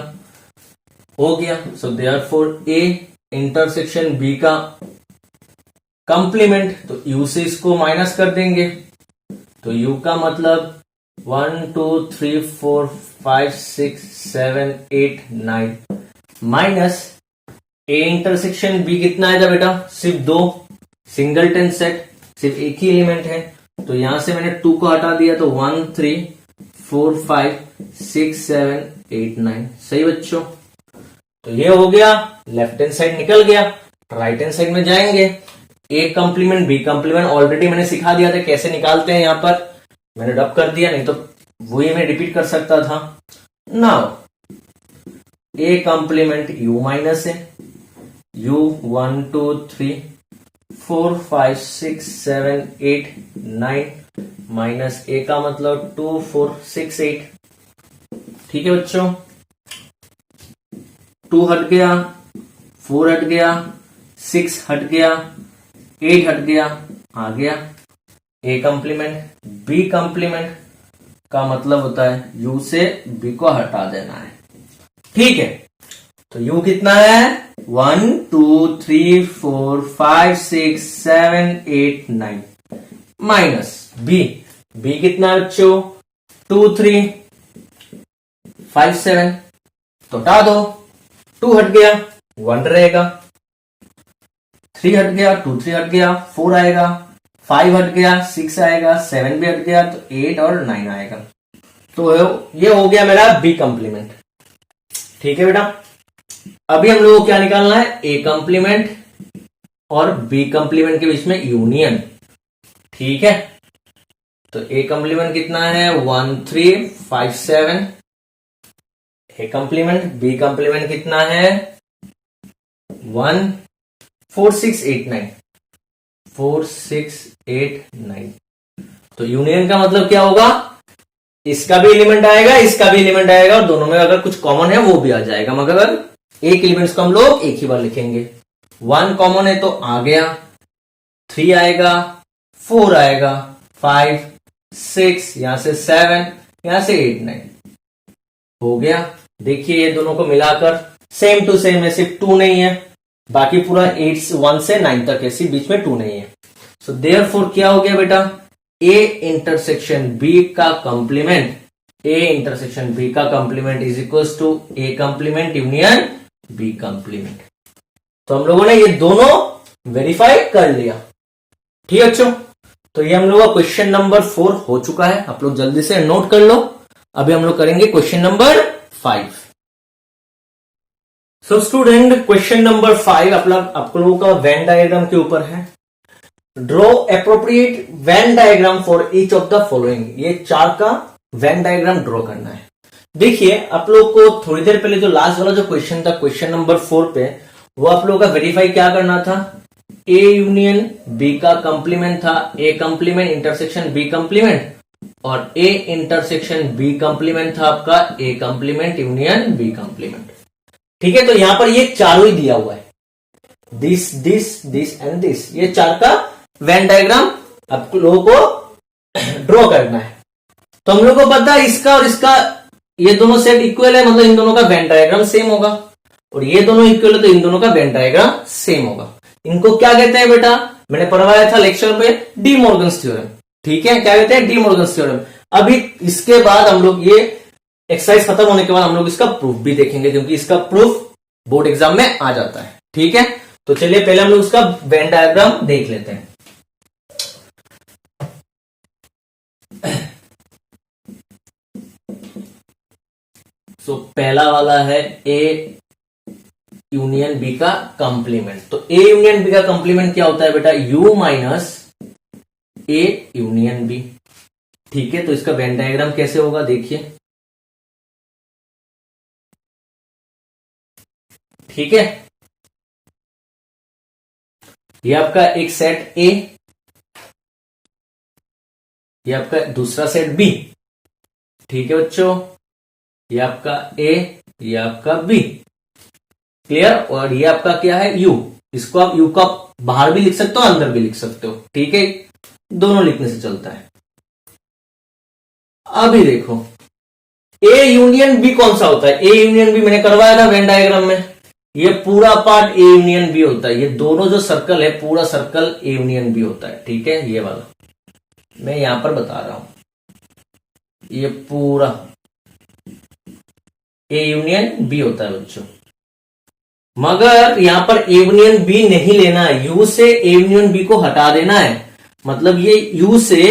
हो गया। So therefore A intersection B का कंप्लीमेंट, तो यू से इसको माइनस कर देंगे। तो यू का मतलब 1 2 3 4 5 6 7 8 9 माइनस ए इंटरसेक्शन बी कितना आएगा बेटा सिर्फ 2, सिंगलटन सेट, सिर्फ एक ही एलिमेंट है। तो यहां से मैंने 2 को हटा दिया, तो 1 3 4 5 6 7 8 9। सही बच्चों। तो ये हो गया, लेफ्ट हैंड साइड निकल गया, राइट हैंड साइड में जाएंगे। ए कंप्लीमेंट बी कंप्लीमेंट ऑलरेडी मैंने सिखा दिया था कैसे निकालते हैं, यहां पर मैंने डब कर दिया, नहीं तो वही मैं रिपीट कर सकता था। Now A complement you minus है, यू 1 2 3 4 5 6 7 8 9 माइनस ए का मतलब 2 4 6 8। ठीक है बच्चों। 2 हट गया, 4 हट गया, 6 हट गया, 8 हट गया, आ गया ए कंप्लीमेंट। बी कंप्लीमेंट का मतलब होता है यू से बी को हटा देना है। ठीक है, तो यू कितना है 1 2 3 4 5 6 7 8 9 माइनस बी। बी कितना है बच्चों 2 3 5 7। तो हटा दो, 2 हट गया, 1 रहेगा, 3 हट गया, 2 3 हट गया, 4 आएगा, 5 हट गया, 6 आएगा, 7 भी हट गया, तो 8 और 9 आएगा। तो ये हो गया मेरा बी कंप्लीमेंट। ठीक है बेटा। अभी हम लोगों को क्या निकालना है, ए कंप्लीमेंट और बी कंप्लीमेंट के बीच में यूनियन। ठीक है, तो ए कंप्लीमेंट कितना है 1357, ए कंप्लीमेंट, बी कंप्लीमेंट कितना है 14689, 4689। तो यूनियन का मतलब क्या होगा, इसका भी एलिमेंट आएगा, इसका भी एलिमेंट आएगा, और दोनों में अगर कुछ कॉमन है वो भी आ जाएगा, मगर एक एलिमेंट्स को हम लोग एक ही बार लिखेंगे। 1 कॉमन है तो आ गया, 3 आएगा, 4 आएगा, 5 6, यहां से 7, यहां से 8 9 हो गया। देखिए ये दोनों को मिलाकर सेम टू सेम है, सिर्फ 2 नहीं है, बाकी पूरा 8 1 से 9 तक है, सिर्फ बीच में 2 नहीं है। सो देयरफॉर क्या हो गया बेटा, ए इंटरसेक्शन बी का कंप्लीमेंट, ए इंटरसेक्शन बी का complement is equals to A complement union B complement. तो हम लोगों ने ये दोनों वेरीफाई कर लिया। ठीक है बच्चों, तो ये हम लोग का क्वेश्चन नंबर 4 हो चुका है, आप लोग जल्दी से नोट कर लो। अभी हम लोग करेंगे question number 5। So student, question number 5 आप लोगों का वेन डायग्राम के ऊपर है। Draw appropriate Venn diagram for each of the following. ये 4 का वेन डायग्राम ड्रॉ करना है। देखिए आप लोग को थोड़ी देर पहले जो लास्ट वाला जो क्वेश्चन था, क्वेश्चन नंबर 4 पे, वो आप लोगों का वेरीफाई क्या करना था, ए यूनियन बी का कंप्लीमेंट था, ए कंप्लीमेंट इंटरसेक्शन बी कंप्लीमेंट, और ए इंटरसेक्शन बी कंप्लीमेंट था आपका ए कंप्लीमेंट यूनियन बी कंप्लीमेंट। ठीक है, तो यहां पर ये चारों ही दिया हुआ है, this this this and this, ये 4 का वेन डायग्राम आप लोगों को ड्रॉ करना है। तो हम लोग को पता है इसका और इसका, ये दोनों सेट इक्वल है, मतलब इन दोनों का वेन डायग्राम सेम होगा, और ये दोनों इक्वल है तो इन दोनों का वेन डायग्राम सेम होगा। इनको क्या कहते हैं बेटा, मैंने पढ़वाया था लेक्चर पे, डी मॉर्गन्स थ्योरम। ठीक है, क्या कहते हैं, डी मॉर्गन्स थ्योरम। अभी इसके बाद हम लोग ये एक्सरसाइज खत्म होने के बाद हम लोग इसका प्रूफ भी देखेंगे, क्योंकि इसका प्रूफ बोर्ड एग्जाम में आ जाता है। ठीक है, तो चलिए पहले हम लोग उसका वेन डायग्राम देख लेते हैं। तो पहला वाला है ए यूनियन बी का कंप्लीमेंट। तो ए यूनियन बी का कंप्लीमेंट क्या होता है बेटा, U minus A union B. ठीक है, तो इसका वेन डायग्राम कैसे होगा देखिए। ठीक है, ये आपका एक सेट ए, ये आपका दूसरा सेट बी। ठीक है बच्चों, ये आपका ए, ये आपका बी। क्लियर, और ये आपका क्या है यू। इसको आप यू का बाहर भी लिख सकते हो, अंदर भी लिख सकते हो। ठीक है, दोनों लिखने से चलता है। अभी देखो ए यूनियन बी कौन सा होता है, ए यूनियन बी मैंने करवाया था वेन डायग्राम में, ये पूरा पार्ट ए यूनियन बी होता है। ये दोनों जो सर्कल है, पूरा सर्कल ए यूनियन बी होता है। ठीक है, ये वाला मैं यहां पर बता रहा हूं, ये पूरा ए यूनियन बी होता है बच्चों। मगर यहां पर ए यूनियन बी नहीं लेना है, यू से ए यूनियन बी को हटा देना है। मतलब ये यू से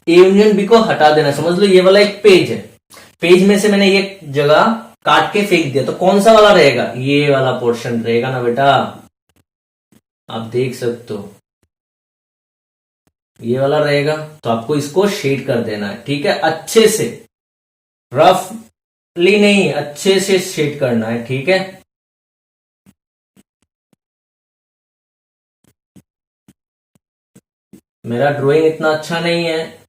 ए यूनियन बी को हटा देना। समझ लो ये वाला एक पेज है, पेज में से मैंने ये जगह काट के फेंक दिया, तो कौन सा वाला रहेगा, ये वाला पोर्शन रहेगा ना बेटा। आप देख सकते हो ये वाला रहेगा, तो आपको इसको शेड कर देना है। ठीक है, अच्छे से, रफली नहीं, अच्छे से शेड करना है। ठीक है, मेरा ड्राइंग इतना अच्छा नहीं है,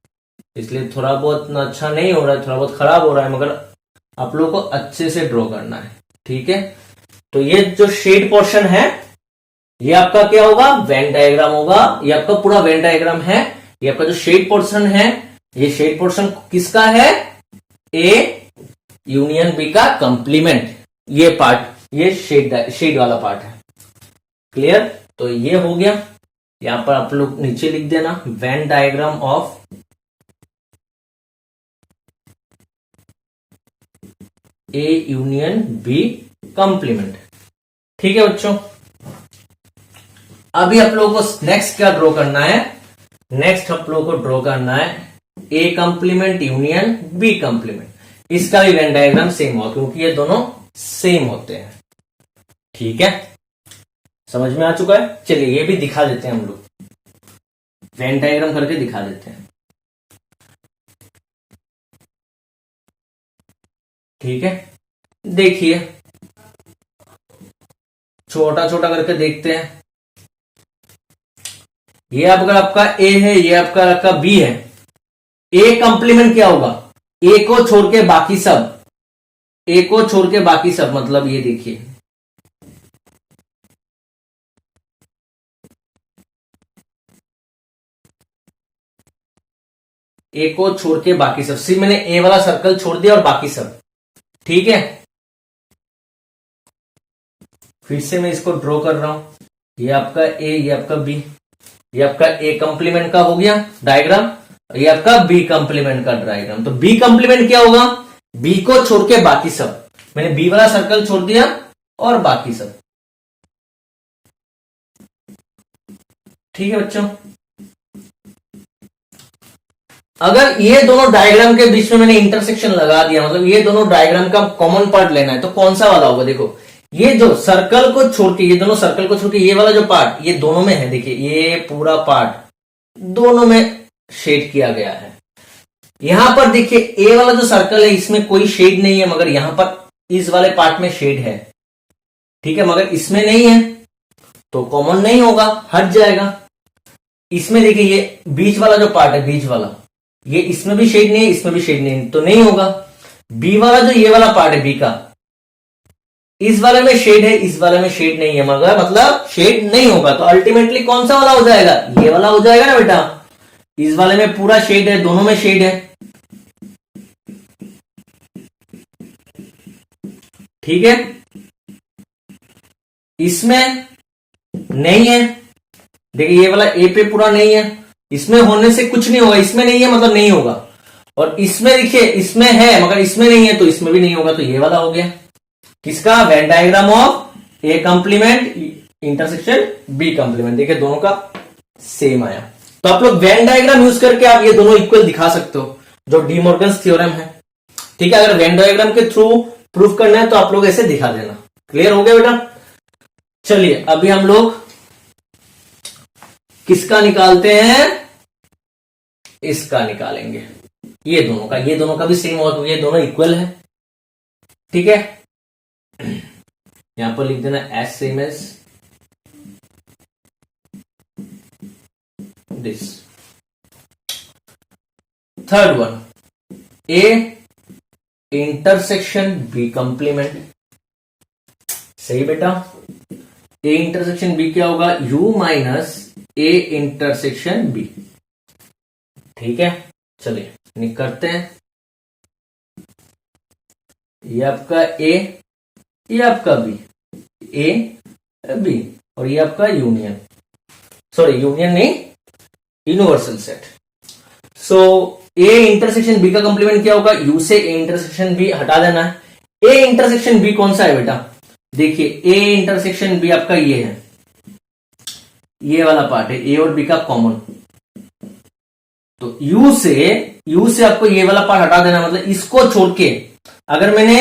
इसलिए थोड़ा बहुत इतना अच्छा नहीं हो रहा है, थोड़ा बहुत खराब हो रहा है, मगर आप लोगों को अच्छे से ड्रॉ करना है। ठीक है, तो ये जो शेड पोर्शन है, ये आपका क्या होगा, वेन डायग्राम होगा। ये आपका पूरा वेन डायग्राम है। ये आपका जो शेड पोर्शन है, ये शेड पोर्शन किसका है, ए यूनियन बी का कंप्लीमेंट। ये पार्ट, ये शेड वाला पार्ट है। क्लियर, तो ये हो गया। यहां पर आप लोग नीचे लिख देना Venn diagram of A union B complement. ठीक है बच्चों, अभी आप लोगों को नेक्स्ट क्या ड्रॉ करना है, नेक्स्ट आप लोगों को ड्रॉ करना है ए कंप्लीमेंट यूनियन बी कंप्लीमेंट। इसका भी वेन डायग्राम सेम होगा, क्योंकि ये दोनों सेम होते हैं। ठीक है, समझ में आ चुका है। चलिए ये भी दिखा देते हैं हम लोग, वेन डायग्राम करके दिखा देते हैं। ठीक है, देखिए छोटा छोटा करके देखते हैं। ये आपका आपका ए है, ये आपका बी है। ए कंप्लीमेंट क्या होगा, ए को छोड़ के बाकी सब, ए को छोड़ के बाकी सब, मतलब ये देखिए ए को छोड़ के बाकी सब, सिर्फ मैंने ए वाला सर्कल छोड़ दिया और बाकी सब। ठीक है, फिर से मैं इसको ड्रॉ कर रहा हूं। ये आपका ए, ये आपका बी, ये आपका ए कंप्लीमेंट का हो गया डायग्राम, ये आपका बी कंप्लीमेंट का डायग्राम। तो बी कंप्लीमेंट क्या होगा, बी को छोड़ के बाकी सब, मैंने बी वाला सर्कल छोड़ दिया और बाकी सब। ठीक है बच्चों, अगर ये दोनों डायग्राम के बीच में मैंने इंटरसेक्शन लगा दिया, मतलब ये दोनों डायग्राम का कॉमन पार्ट लेना है, तो कौन सा वाला होगा। देखो ये जो सर्कल को छोड़ के, ये दोनों सर्कल को छोड़ के ये वाला जो पार्ट, ये दोनों में है। देखिए ये पूरा पार्ट दोनों में शेड किया गया है। यहां पर देखिए ए वाला जो सर्कल है इसमें कोई शेड नहीं है, मगर यहां पर इस वाले पार्ट में शेड है। ठीक है, मगर इसमें नहीं है तो कॉमन नहीं होगा, हट जाएगा। इसमें देखिए ये बीच वाला जो पार्ट है, बीच वाला, ये इसमें भी शेड नहीं है, इसमें भी शेड नहीं है, तो नहीं होगा। बी वाला जो ये वाला पार्ट है बी का, इस वाले में शेड है, इस वाले में शेड नहीं है, मगर मतलब शेड नहीं होगा। तो अल्टीमेटली कौन सा वाला हो जाएगा, ये वाला हो जाएगा ना बेटा। इस वाले में पूरा शेड है, दोनों में शेड है। ठीक है, इसमें नहीं है, देखिए ये वाला ए पे पूरा नहीं है, इसमें होने से कुछ नहीं होगा, इसमें नहीं है मतलब नहीं होगा। और इसमें देखिए इसमें है मगर इसमें नहीं है, तो इसमें भी नहीं होगा। तो ये वाला हो गया किसका, Venn diagram of A complement intersection B complement. देखिए दोनों का सेम आया। तो आप लोग वेन डायग्राम यूज करके आप ये दोनों इक्वल दिखा सकते हो, जो डी मॉर्गन्स थ्योरम है। ठीक है, अगर वेन डायग्राम के थ्रू प्रूफ करना है तो आप लोग ऐसे दिखा देना। क्लियर हो गया बेटा। चलिए अभी हम लोग किसका निकालते हैं, इसका निकालेंगे, ये दोनों का भी सेम होगा, ये दोनों इक्वल है। ठीक है, यहां पर लिख देना as same as this. Third one, A intersection B complement. सही बेटा, ए इंटरसेक्शन बी क्या होगा, U minus A intersection B. ठीक है, चलिए करते हैं। ये आपका ए, ये आपका बी, ए बी, और ये आपका यूनियन, सॉरी यूनियन नहीं, universal set. So A intersection B का कंप्लीमेंट क्या होगा, यू से ए इंटरसेक्शन बी हटा देना है। ए इंटरसेक्शन बी कौन सा है बेटा, देखिए ए इंटरसेक्शन बी आपका ये है, ये वाला पार्ट है ए और बी का कॉमन। तो यू से आपको ये वाला पार्ट हटा देना, मतलब इसको छोड़ के अगर मैंने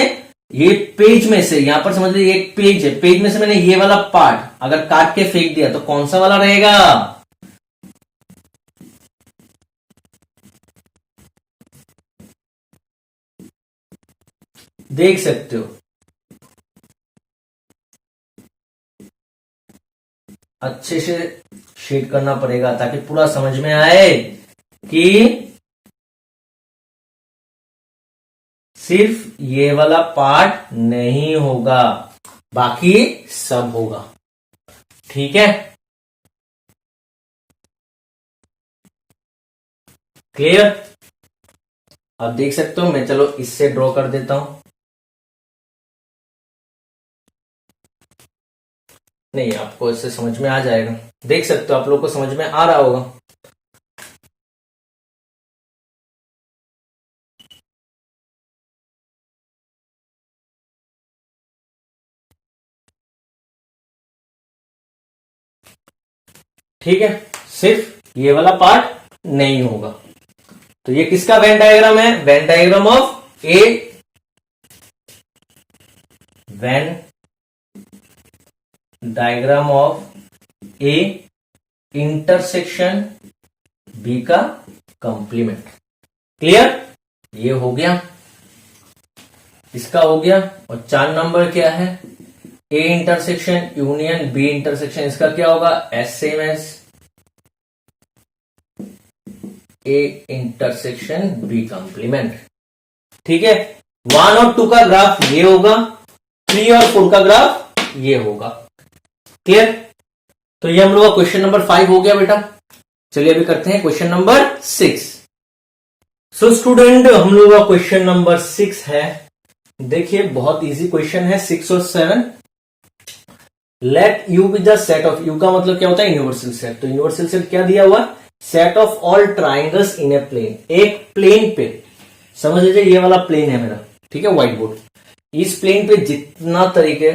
ये पेज में से, यहां पर समझ लीजिए एक पेज है, पेज में से मैंने ये वाला पार्ट अगर काट के फेंक दिया तो कौन सा वाला रहेगा, देख सकते हो। अच्छे से शेड करना पड़ेगा ताकि पूरा समझ में आए कि सिर्फ ये वाला पार्ट नहीं होगा, बाकी सब होगा। ठीक है, क्लियर। आप देख सकते हो, मैं चलो इससे ड्रॉ कर देता हूं। नहीं, आपको इससे समझ में आ जाएगा, देख सकते हो, आप लोग को समझ में आ रहा होगा। ठीक है, सिर्फ ये वाला पार्ट नहीं होगा। तो ये किसका वेन डायग्राम है, Venn diagram of A, Venn diagram of A intersection B का कंप्लीमेंट। क्लियर? ये हो गया, इसका हो गया। और 4 नंबर क्या है? A intersection union B intersection, इसका क्या होगा? As same as A intersection B complement. ठीक है, 1 और 2 का ग्राफ ये होगा, 3 और 4 का ग्राफ ये होगा। क्लियर? तो ये हम लोग का क्वेश्चन नंबर 5 हो गया बेटा। चलिए अभी करते हैं क्वेश्चन नंबर 6। सो स्टूडेंट, हम लोग का क्वेश्चन नंबर 6 है। देखिए बहुत इजी क्वेश्चन है, 6 और 7। Let U be the set of, U का मतलब क्या होता है? Universal set. तो यूनिवर्सल सेट क्या दिया हुआ? Set of all triangles in a plane. एक प्लेन पे, समझ लीजिए ये वाला प्लेन है मेरा, ठीक है, व्हाइट बोर्ड। इस प्लेन पे जितना तरीके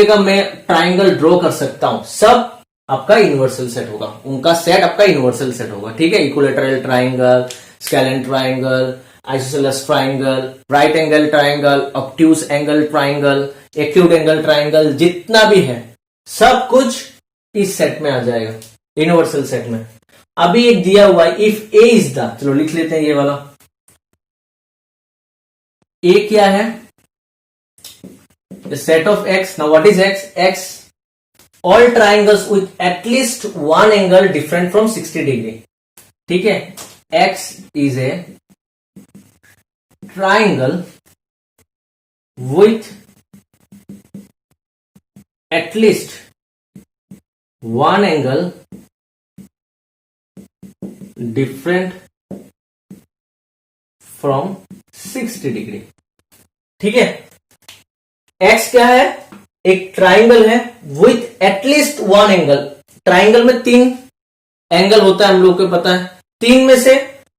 का मैं ट्राइंगल ड्रॉ कर सकता हूं, सब आपका यूनिवर्सल सेट होगा। उनका सेट आपका यूनिवर्सल सेट होगा। ठीक है, equilateral triangle, scalene triangle, isosceles triangle, right angle triangle, obtuse angle triangle, acute angle triangle, जितना भी है सब कुछ इस सेट में आ जाएगा, यूनिवर्सल सेट में। अभी एक दिया हुआ है, इफ ए इज द, चलो लिख लेते हैं ये वाला। ए क्या है? The set of x. Now what is x? X all triangles with at least 1 angle different from 60 degree. ठीक है, x is A triangle with at least 1 angle different from 60 degree. ठीक है, x क्या है? एक ट्राइंगल है विथ एटलीस्ट 1 एंगल। ट्राइंगल में 3 एंगल होता है, हम लोग को पता है। 3 में से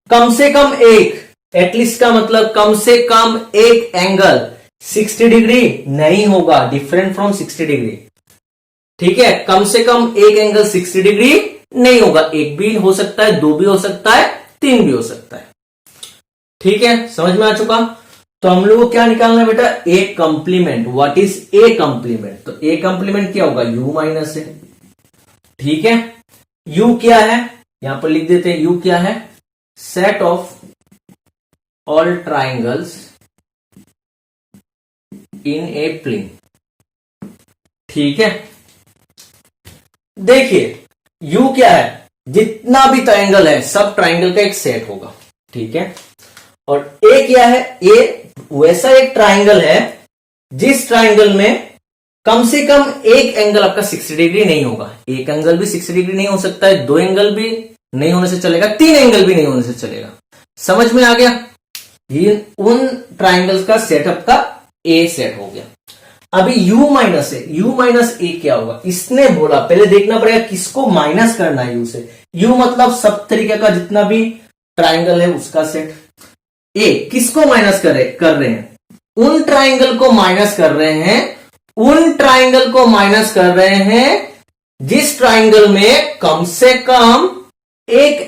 कम एक, एटलीस्ट का मतलब कम से कम एक एंगल 60 डिग्री नहीं होगा, डिफरेंट फ्रॉम 60 डिग्री। ठीक है, कम से कम एक एंगल 60 डिग्री नहीं होगा। एक भी हो सकता है, 2 भी हो सकता है, 3 भी हो सकता है। ठीक है, समझ में आ चुका? तो हम लोग को क्या निकालना है बेटा? A complement. What is A complement? तो ए कंप्लीमेंट क्या होगा? u minus A. ठीक है, u क्या है? यहां पर लिख देते हैं, u क्या है? Set of all triangles in a plane. ठीक है, देखिए u क्या है? जितना भी ट्राइंगल है सब ट्राइंगल का एक सेट होगा। ठीक है, और a क्या है? a वैसा एक ट्राइंगल है जिस ट्राइंगल में कम से कम एक एंगल आपका 60 डिग्री नहीं होगा। एक एंगल भी 60 डिग्री नहीं हो सकता है, 2 एंगल भी नहीं होने से चलेगा, 3 एंगल भी नहीं होने से चलेगा। समझ में आ गया? ये उन ट्राइंगल्स का सेटअप का ए सेट हो गया। अभी u माइनस ए, u माइनस ए क्या होगा? इसने बोला, पहले देखना पड़ेगा किसको माइनस करना है u से। u मतलब सब तरीके का जितना भी ट्राइंगल है उसका सेट। ए किसको माइनस कर रहे हैं? उन ट्राइंगल को माइनस कर रहे हैं, उन ट्राइंगल को माइनस कर रहे हैं जिस ट्राइंगल में कम से कम एक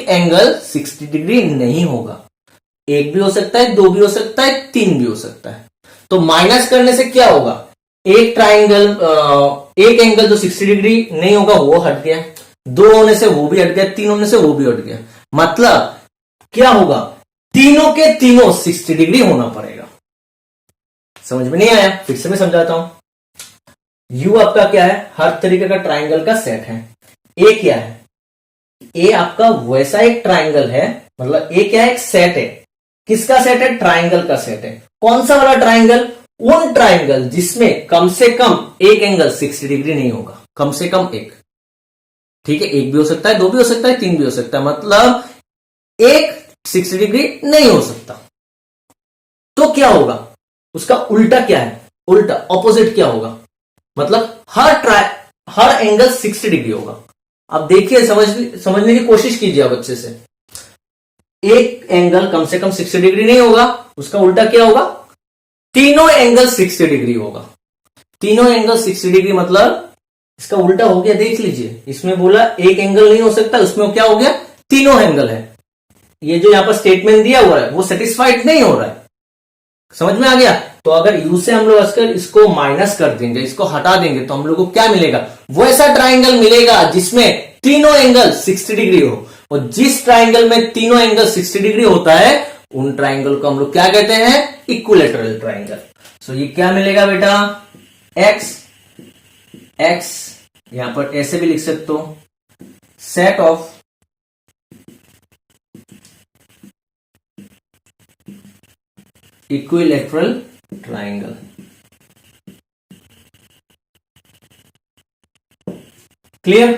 एंगल 60 डिग्री नहीं होगा। एक भी हो सकता है, 2 भी हो सकता है, 3 भी हो सकता है। तो माइनस करने से क्या होगा? एक ट्राइंगल, एक एंगल जो 60 डिग्री नहीं होगा वो हट गया, 2 होने से वो भी हट गया, 3 होने से वो भी हट गया। मतलब क्या होगा? तीनों के तीनों 60 डिग्री होना पड़ेगा। समझ में नहीं आया? फिर से मैं समझाता हूं। यू आपका क्या है? हर तरीके का ट्राइंगल का सेट है। ए क्या है? ए आपका वैसा एक ट्राइंगल है, मतलब ए क्या है? एक सेट है। किसका सेट है? ट्राइंगल का सेट है। कौन सा वाला ट्राइंगल? उन ट्राइंगल जिसमें कम से कम एक एंगल 60 डिग्री नहीं होगा, कम से कम एक। ठीक है, एक भी हो सकता है, 2 भी हो सकता है, 3 भी हो सकता है, मतलब एक 60 डिग्री नहीं हो सकता। तो क्या होगा? उसका उल्टा क्या है? उल्टा ऑपोजिट क्या होगा? मतलब हर एंगल 60 डिग्री होगा। अब देखिए, समझने की कोशिश कीजिए आप अच्छे से। एक एंगल कम से कम 60 डिग्री नहीं होगा, उसका उल्टा क्या होगा? तीनों एंगल 60 डिग्री होगा। तीनों एंगल 60 डिग्री मतलब इसका उल्टा हो गया। देख लीजिए, इसमें बोला एक एंगल नहीं हो सकता, उसमें क्या हो गया? तीनों एंगल है। ये जो यहां पर स्टेटमेंट दिया हुआ है वो सेटिस्फाइड नहीं हो रहा है। समझ में आ गया? तो अगर यू से हम लोग अगर इसको माइनस कर देंगे, इसको हटा देंगे, तो हम लोग को क्या मिलेगा? वो ऐसा ट्राइंगल मिलेगा जिसमें तीनों एंगल 60 डिग्री हो। और जिस ट्राइंगल में तीनों एंगल 60 डिग्री होता है उन ट्राइंगल को हम लोग क्या कहते हैं? Equilateral triangle. सो ये क्या मिलेगा बेटा? एक्स यहां पर ऐसे भी लिख सकते हो, set of equilateral triangle. Clear?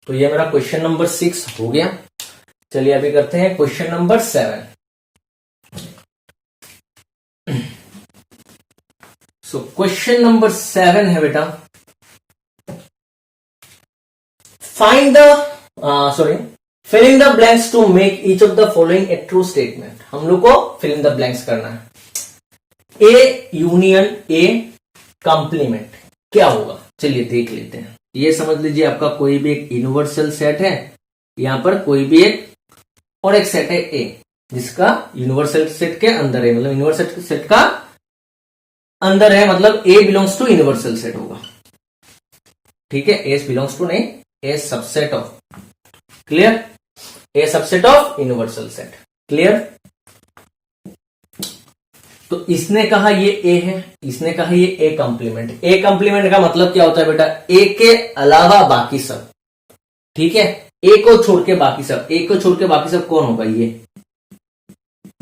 तो ये मेरा क्वेश्चन नंबर 6 हो गया। चलिए अभी करते हैं question number 7। So question number 7 है बेटा, find the fill in the blanks to make each of the following a true statement. हम लोग को फिल इन द ब्लैंक्स करना है। ए यूनियन ए कंप्लीमेंट क्या होगा? चलिए देख लेते हैं। ये समझ लीजिए आपका कोई भी एक यूनिवर्सल सेट है, यहां पर कोई भी एक और एक सेट है ए, जिसका यूनिवर्सल सेट के अंदर है, मतलब यूनिवर्सल सेट का अंदर है, मतलब A belongs to universal set होगा। ठीक है, ए बिलोंग्स टू नहीं, A subset of, clear? A subset of universal set, clear? तो इसने कहा ये ए है, इसने कहा ये ए कंप्लीमेंट। ए कंप्लीमेंट का मतलब क्या होता है बेटा? ए के अलावा बाकी सब। ठीक है, ए को छोड़ के बाकी सब। ए को छोड़ के बाकी सब कौन होगा? ये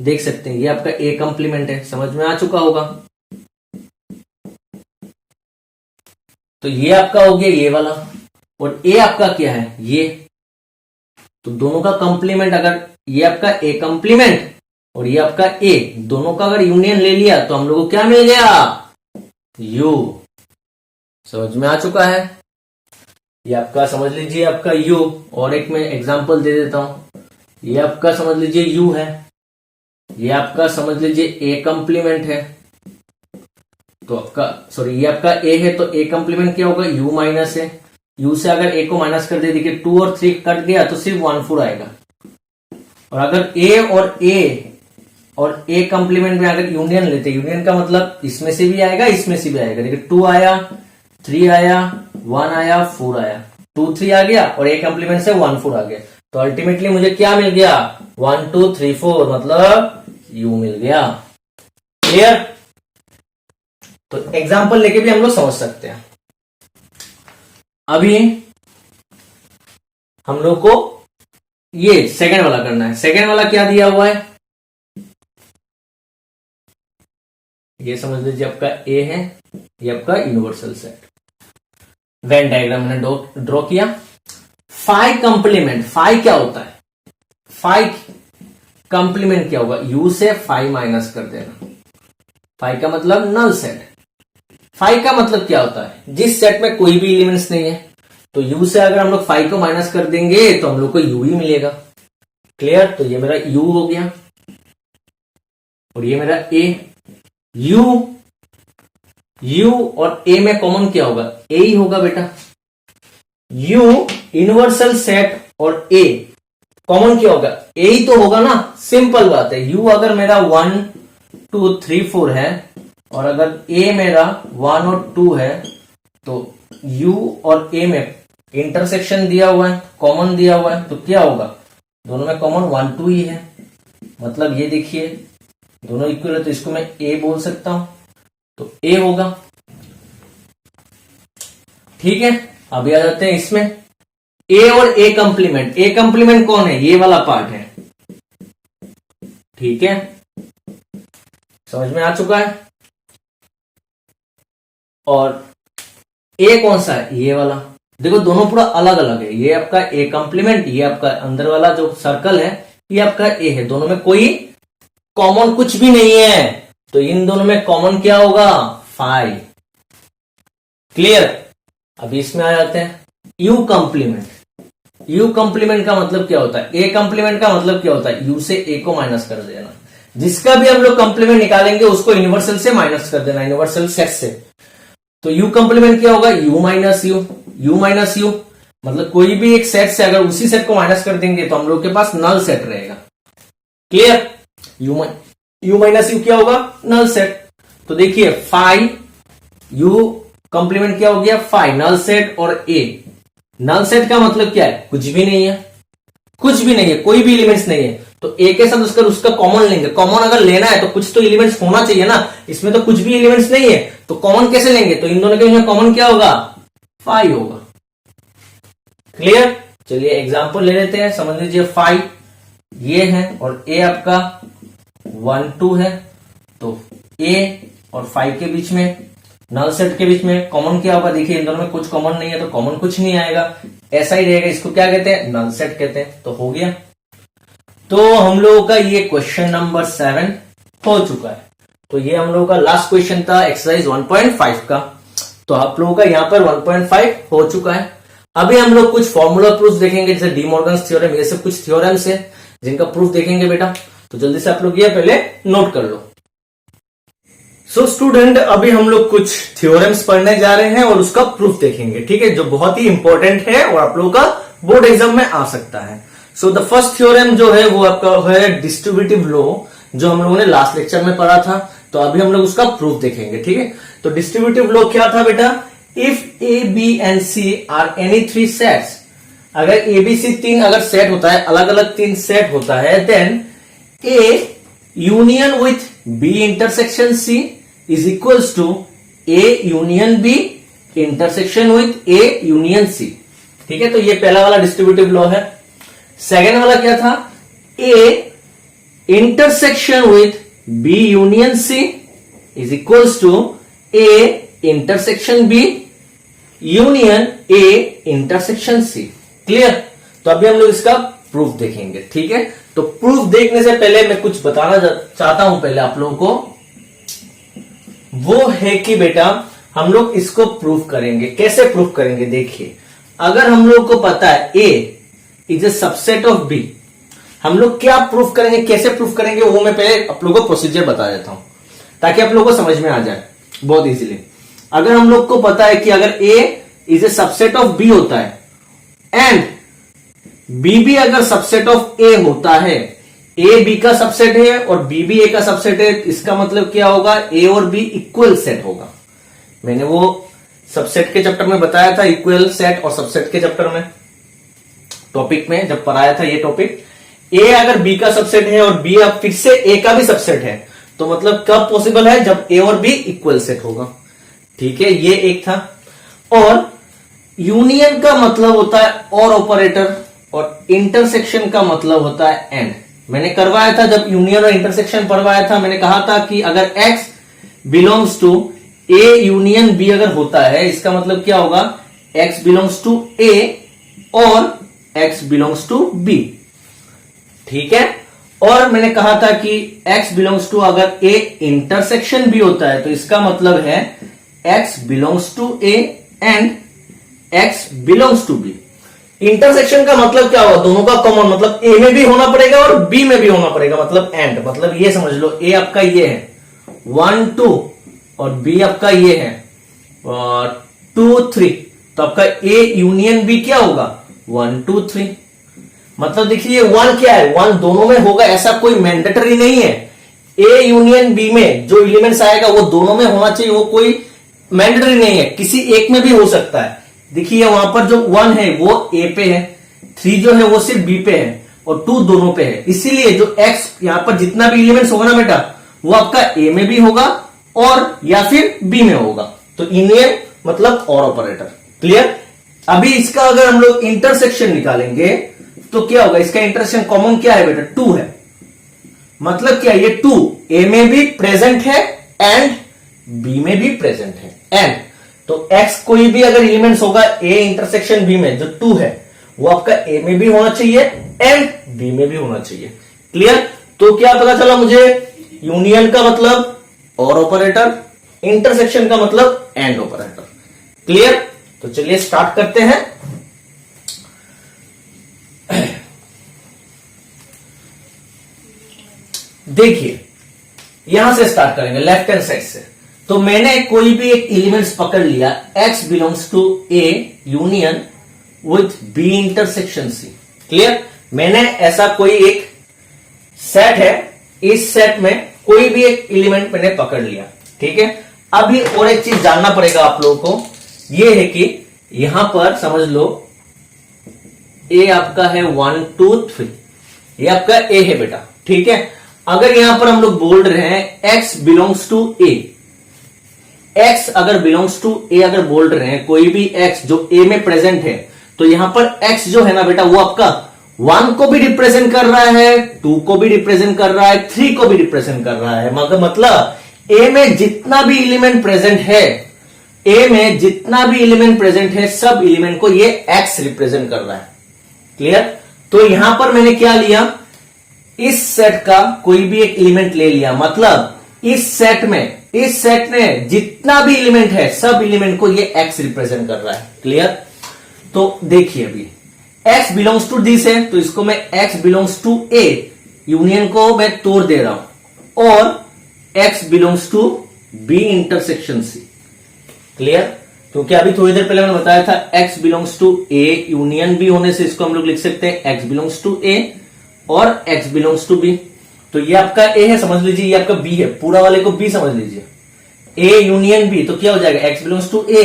देख सकते हैं, ये आपका ए कंप्लीमेंट है। समझ में आ चुका होगा। तो ये आपका हो गया ये वाला, और ए आपका क्या है? ये। तो दोनों का कंप्लीमेंट, अगर ये आपका ए कंप्लीमेंट और ये आपका ए, दोनों का अगर यूनियन ले लिया तो हम लोग को क्या मिल गया? यू। समझ में आ चुका है? ये आपका समझ लीजिए आपका यू, और एक मैं एग्जांपल दे देता हूं। ये आपका समझ लीजिए यू है, ये आपका समझ लीजिए ए कंप्लीमेंट है। तो आपका ये आपका ए है, तो ए कंप्लीमेंट क्या होगा? यू माइनस है। यू से अगर ए को माइनस कर दे, देखिए 2 और 3 कट गया तो सिर्फ 1 4 आएगा। और अगर ए और ए कंप्लीमेंट में अगर यूनियन लेते, यूनियन का मतलब इसमें से भी आएगा, इसमें से भी आएगा। देखिए 2 आया, 3 आया, 1 आया, 4 आया, 2 3 आ गया, और ए कंप्लीमेंट से 1 4 आ गया। तो अल्टीमेटली मुझे क्या मिल गया? 1 2 3 4, मतलब यू मिल गया। क्लियर? तो एग्जाम्पल लेके भी हम लोग समझ सकते हैं। अभी हम लोग को ये सेकंड वाला करना है। सेकंड वाला क्या दिया हुआ है? ये समझ लीजिए आपका ए है, ये आपका यूनिवर्सल सेट। वेन डायग्राम मैंने ड्रॉ किया। फाइव कंप्लीमेंट, फाइव क्या होता है? फाइव कंप्लीमेंट क्या होगा? यू से 5 माइनस कर देना। 5 का मतलब नल सेट। 5 का मतलब क्या होता है? जिस सेट में कोई भी एलिमेंट्स नहीं है, तो यू से अगर हम लोग 5 को माइनस कर देंगे तो हम लोग को यू ही मिलेगा। क्लियर? तो ये मेरा यू हो गया, और ये मेरा ए। यू और ए में कॉमन क्या होगा? ए ही होगा बेटा। यू यूनिवर्सल सेट और ए कॉमन क्या होगा? ए ही तो होगा ना, सिंपल बात है। यू अगर मेरा 1 2 3 4 है, और अगर ए मेरा 1 और 2 है, तो यू और ए में इंटरसेक्शन दिया हुआ है, कॉमन दिया हुआ है, तो क्या होगा? दोनों में कॉमन 1 2 ही है। मतलब ये देखिए दोनों इक्वल है, तो इसको मैं ए बोल सकता हूं, तो ए होगा। ठीक है, अभी आ जाते हैं इसमें ए और ए कंप्लीमेंट। ए कंप्लीमेंट कौन है? ये वाला पार्ट है। ठीक है, समझ में आ चुका है? और ए कौन सा है? ये वाला। देखो दोनों पूरा अलग अलग है। ये आपका ए कंप्लीमेंट, ये आपका अंदर वाला जो सर्कल है ये आपका ए है। दोनों में कोई कॉमन कुछ भी नहीं है, तो इन दोनों में कॉमन क्या होगा? 5। क्लियर? अभी इसमें आ जाते हैं यू कंप्लीमेंट। यू कंप्लीमेंट का मतलब क्या होता है? ए कंप्लीमेंट का मतलब क्या होता है? यू से ए को माइनस कर देना। जिसका भी हम लोग कंप्लीमेंट निकालेंगे उसको यूनिवर्सल से माइनस कर देना, यूनिवर्सल सेट से। तो यू कंप्लीमेंट क्या होगा? U minus you. You minus you मतलब कोई भी एक सेट से अगर उसी सेट को माइनस कर देंगे तो हम लोग के पास नल सेट रहेगा। क्लियर? यू माइनस यू क्या होगा? Null set. तो देखिए फाइव यू कॉम्प्लीमेंट क्या हो गया, फाइव नल सेट और ए। नल सेट का मतलब क्या है, कुछ भी नहीं है, कुछ भी नहीं है, कोई भी एलिमेंट्स नहीं है। तो ए के साथ उसका कॉमन लेंगे। कॉमन अगर लेना है तो कुछ तो एलिमेंट्स होना चाहिए ना, इसमें तो कुछ भी एलिमेंट्स नहीं है, तो कॉमन कैसे लेंगे, तो इन दोनों के बीच में कॉमन क्या होगा, फाइव होगा। क्लियर। चलिए एग्जांपल ले लेते हैं। समझ लीजिए फाइव ये है और ए आपका 1 2 है, तो ए और फाइव के बीच में, नल सेट के बीच में कॉमन क्या होगा, देखिए इन दोनों में कुछ कॉमन नहीं है तो कॉमन कुछ नहीं आएगा, ऐसा ही रहेगा। इसको क्या कहते हैं, नल सेट कहते हैं। तो हो गया। तो हम लोगों का ये क्वेश्चन नंबर 7 हो चुका है। तो ये हम लोगों का लास्ट क्वेश्चन था एक्सरसाइज 1.5 का। तो आप लोगों का यहाँ पर 1.5 हो चुका है। अभी हम लोग कुछ फॉर्मूला प्रूफ देखेंगे, जैसे डी मॉर्गन्स थ्योरम, ये सब कुछ थ्योरम्स है जिनका प्रूफ देखेंगे बेटा। तो जल्दी से आप लोग ये पहले नोट कर लो। सो स्टूडेंट, अभी हम लोग कुछ थ्योरम्स पढ़ने जा रहे हैं और उसका प्रूफ देखेंगे, ठीक है, जो बहुत ही इंपॉर्टेंट है और आप लोगों का बोर्ड एग्जाम में आ सकता है। सो द फर्स्ट थ्योरम जो है वो आपका है डिस्ट्रीब्यूटिव लॉ, जो हम लोगों ने लास्ट लेक्चर में पढ़ा था। तो अभी हम लोग उसका प्रूफ देखेंगे, ठीक है। तो डिस्ट्रीब्यूटिव लॉ क्या था बेटा, if A B and C are any three sets, अगर ए बी सी तीन अगर सेट होता है, अलग अलग तीन सेट होता है, then A union with B intersection C is equals to A union B intersection with A union C, ठीक है। तो ये पहला वाला डिस्ट्रीब्यूटिव लॉ है। सेकेंड वाला क्या था, A intersection with B union C is equals to A intersection B union A intersection C. Clear. तो अभी हम लोग इसका प्रूफ देखेंगे, ठीक है। तो प्रूफ देखने से पहले मैं कुछ बताना चाहता हूं पहले आप लोगों को, वो है कि बेटा हम लोग इसको प्रूफ करेंगे। कैसे प्रूफ करेंगे, देखिए अगर हम लोग को पता है A is a subset of B, हम लोग क्या प्रूफ करेंगे, कैसे प्रूफ करेंगे, वो मैं पहले आप लोगों को प्रोसीजर बता देता हूं ताकि आप लोगों को समझ में आ जाए बहुत इजीली। अगर हम लोग को पता है कि अगर A is a subset of B होता है एंड बी भी अगर सबसेट ऑफ ए होता है, ए बी का सबसेट है और बी भी ए का सबसेट है, इसका मतलब क्या होगा, ए और बी इक्वल सेट होगा। मैंने वो सबसेट के चैप्टर में बताया था, इक्वल सेट और सबसेट के चैप्टर में टॉपिक में जब पढ़ाया था ये टॉपिक। ए अगर बी का सबसेट है और बी अब फिर से ए का भी सबसेट है, तो मतलब कब पॉसिबल है, जब ए और बी इक्वल सेट होगा, ठीक है। ये एक था। और यूनियन का मतलब होता है और ऑपरेटर, और इंटरसेक्शन का मतलब होता है एंड। मैंने करवाया था जब यूनियन और इंटरसेक्शन पढ़वाया था, मैंने कहा था कि अगर X belongs to A union B अगर होता है, इसका मतलब क्या होगा, एक्स बिलोंग्स टू ए और एक्स बिलोंग्स टू बी, ठीक है। और मैंने कहा था कि x बिलोंग्स टू अगर a इंटरसेक्शन b होता है, तो इसका मतलब है x belongs to a and x belongs to b। Intersection का मतलब क्या होगा, दोनों का कॉमन, मतलब a में भी होना पड़ेगा और b में भी होना पड़ेगा, मतलब एंड, मतलब ये समझ लो a आपका ये है 1 2 और b आपका ये है 2 3, तो आपका a यूनियन b क्या होगा 1 2 3। मतलब देखिए 1 क्या है, 1 दोनों में होगा, ऐसा कोई मैंडेटरी नहीं है। ए यूनियन बी में जो एलिमेंट्स आएगा वो दोनों में होना चाहिए, वो कोई मैंडेटरी नहीं है, किसी एक में भी हो सकता है। देखिए वहां पर जो 1 है वो ए पे है, 3 जो है वो सिर्फ बी पे है और 2 दोनों पे है। इसीलिए जो एक्स यहां पर जितना भी एलिमेंट्स होगा ना बेटा, वो आपका ए में भी होगा और या फिर बी में होगा। तो यूनियन मतलब और ऑपरेटर। क्लियर। अभी इसका अगर हम लोग इंटरसेक्शन निकालेंगे तो क्या होगा, इसका इंटरसेक्शन कॉमन क्या है बेटा, 2 है। मतलब क्या, ये 2 ए में भी प्रेजेंट है एंड बी में भी प्रेजेंट है। एंड तो x कोई भी अगर एलिमेंट्स होगा a इंटरसेक्शन b में, जो 2 है वो आपका a में भी होना चाहिए एंड b में भी होना चाहिए। क्लियर। तो क्या पता चला मुझे, यूनियन का मतलब और ऑपरेटर, इंटरसेक्शन का मतलब एंड ऑपरेटर। क्लियर। तो चलिए स्टार्ट करते हैं। देखिए यहां से स्टार्ट करेंगे लेफ्ट हैंड साइड से। तो मैंने कोई भी एक एलिमेंट्स पकड़ लिया, x belongs to a union with b intersection c। Clear. मैंने ऐसा कोई एक सेट है, इस सेट में कोई भी एक एलिमेंट मैंने पकड़ लिया, ठीक है। अभी और एक चीज जानना पड़ेगा आप लोगों को, ये है कि यहां पर समझ लो ए आपका है 1 2 3, ये आपका ए है बेटा, ठीक है। अगर यहां पर हम लोग बोल रहे हैं x belongs to A, x अगर बिलोंग्स टू ए अगर बोल रहे हैं, कोई भी x जो ए में प्रेजेंट है, तो यहां पर x जो है ना बेटा वो आपका 1 को भी रिप्रेजेंट कर रहा है, 2 को भी रिप्रेजेंट कर रहा है, 3 को भी रिप्रेजेंट कर रहा है। मतलब ए में जितना भी एलिमेंट प्रेजेंट है, ए में जितना भी एलिमेंट प्रेजेंट है, सब एलिमेंट को ये x रिप्रेजेंट कर रहा है। क्लियर? तो यहां पर मैंने क्या लिया, इस सेट का कोई भी एक एलिमेंट ले लिया, मतलब इस सेट में जितना भी एलिमेंट है, सब एलिमेंट को ये x रिप्रेजेंट कर रहा है। क्लियर? तो देखिए अभी x बिलोंग्स टू दिस है, तो इसको मैं x belongs to a union को मैं तोड़ दे रहा हूं, और x belongs to b intersection c। Clear? क्योंकि अभी थोड़ी देर पहले मैंने बताया था x belongs to a union b होने से इसको हम लोग लिख सकते हैं x बिलोंग्स टू a और x बिलोंग्स टू b। तो ये आपका a है, समझ लीजिए, ये आपका b है, पूरा वाले को b समझ लीजिए, a यूनियन b, तो क्या हो जाएगा x बिलोंग्स टू a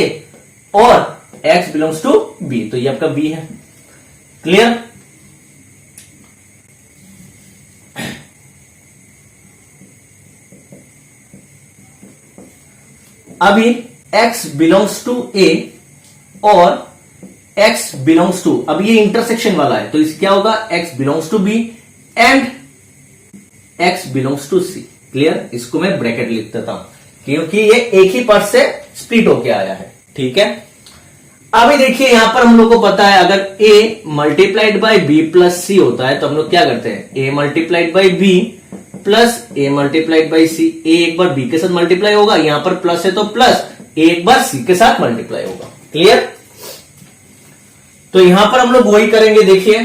और x बिलोंग्स टू b, तो ये आपका b है। क्लियर? अभी x बिलोंग्स टू a और x बिलोंग्स टू, अब ये इंटरसेक्शन वाला है, तो इस क्या होगा x belongs to b and x belongs to c। Clear? इसको मैं ब्रैकेट लिख देता हूं क्योंकि ये एक ही पार्ट से स्प्लिट होके आया है। ठीक है। अभी देखिए यहां पर हम लोग को पता है अगर a multiplied by b plus c होता है तो हम लोग क्या करते हैं, a multiplied by b plus a multiplied by c। a एक बार b के साथ मल्टीप्लाई होगा, यहां पर प्लस है तो प्लस a एक बार c के साथ मल्टीप्लाई होगा। क्लियर? तो यहां पर हम लोग वही करेंगे। देखिए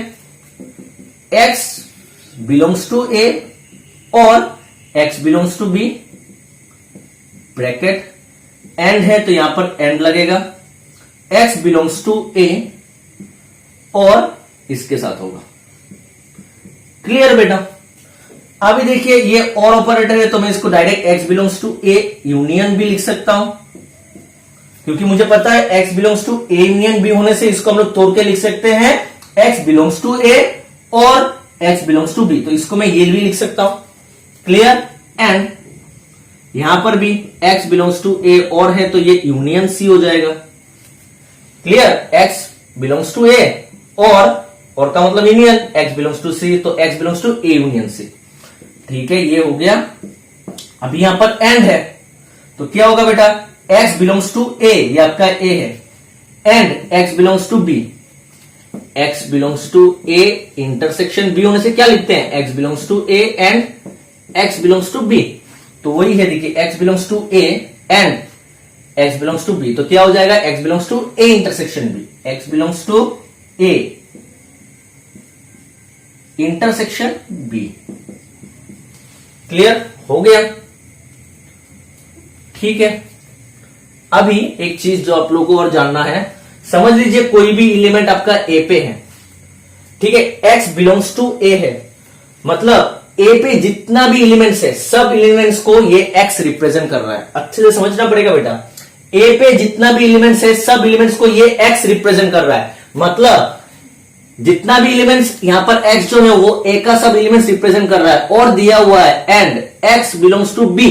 x बिलोंग्स टू a और x belongs to b, bracket and है तो यहां पर एंड लगेगा, x बिलोंग्स टू a और इसके साथ होगा। क्लियर बेटा? अभी देखिए ये और ऑपरेटर है तो मैं इसको direct x belongs to a union भी लिख सकता हूं, क्योंकि मुझे पता है x belongs to a union b होने से इसको हम लोग तोड़ के लिख सकते हैं x बिलोंग्स टू a और x बिलोंग्स टू b, तो इसको मैं ये भी लिख सकता हूं। क्लियर? एंड यहां पर भी x बिलोंग्स टू a और है तो ये यूनियन c हो जाएगा। Clear? x belongs to a और का मतलब union, x belongs to c, तो x belongs to a union c। ठीक है, ये हो गया। अभी यहां पर एंड है तो क्या होगा बेटा, x बिलोंग्स टू a, ये आपका a है, and x belongs to b, x belongs to a intersection b होने से क्या लिखते हैं, x belongs to a and x belongs to b। तो वही है, देखिए x belongs to a and x belongs to b, तो क्या हो जाएगा x belongs to a intersection b, x belongs to a intersection b। Clear हो गया? ठीक है। अभी एक चीज जो आप लोगों को और जानना है, समझ लीजिए कोई भी एलिमेंट आपका ए पे है, ठीक है, x बिलोंग्स टू a है, मतलब ए पे जितना भी एलिमेंट्स है सब एलिमेंट्स को ये x रिप्रेजेंट कर रहा है। अच्छे से समझना पड़ेगा बेटा, ए पे जितना भी एलिमेंट्स है सब एलिमेंट्स को ये x रिप्रेजेंट कर रहा है, मतलब जितना भी एलिमेंट्स यहां पर x जो है वो a का सब एलिमेंट्स रिप्रेजेंट कर रहा है, और दिया हुआ है and x belongs to b,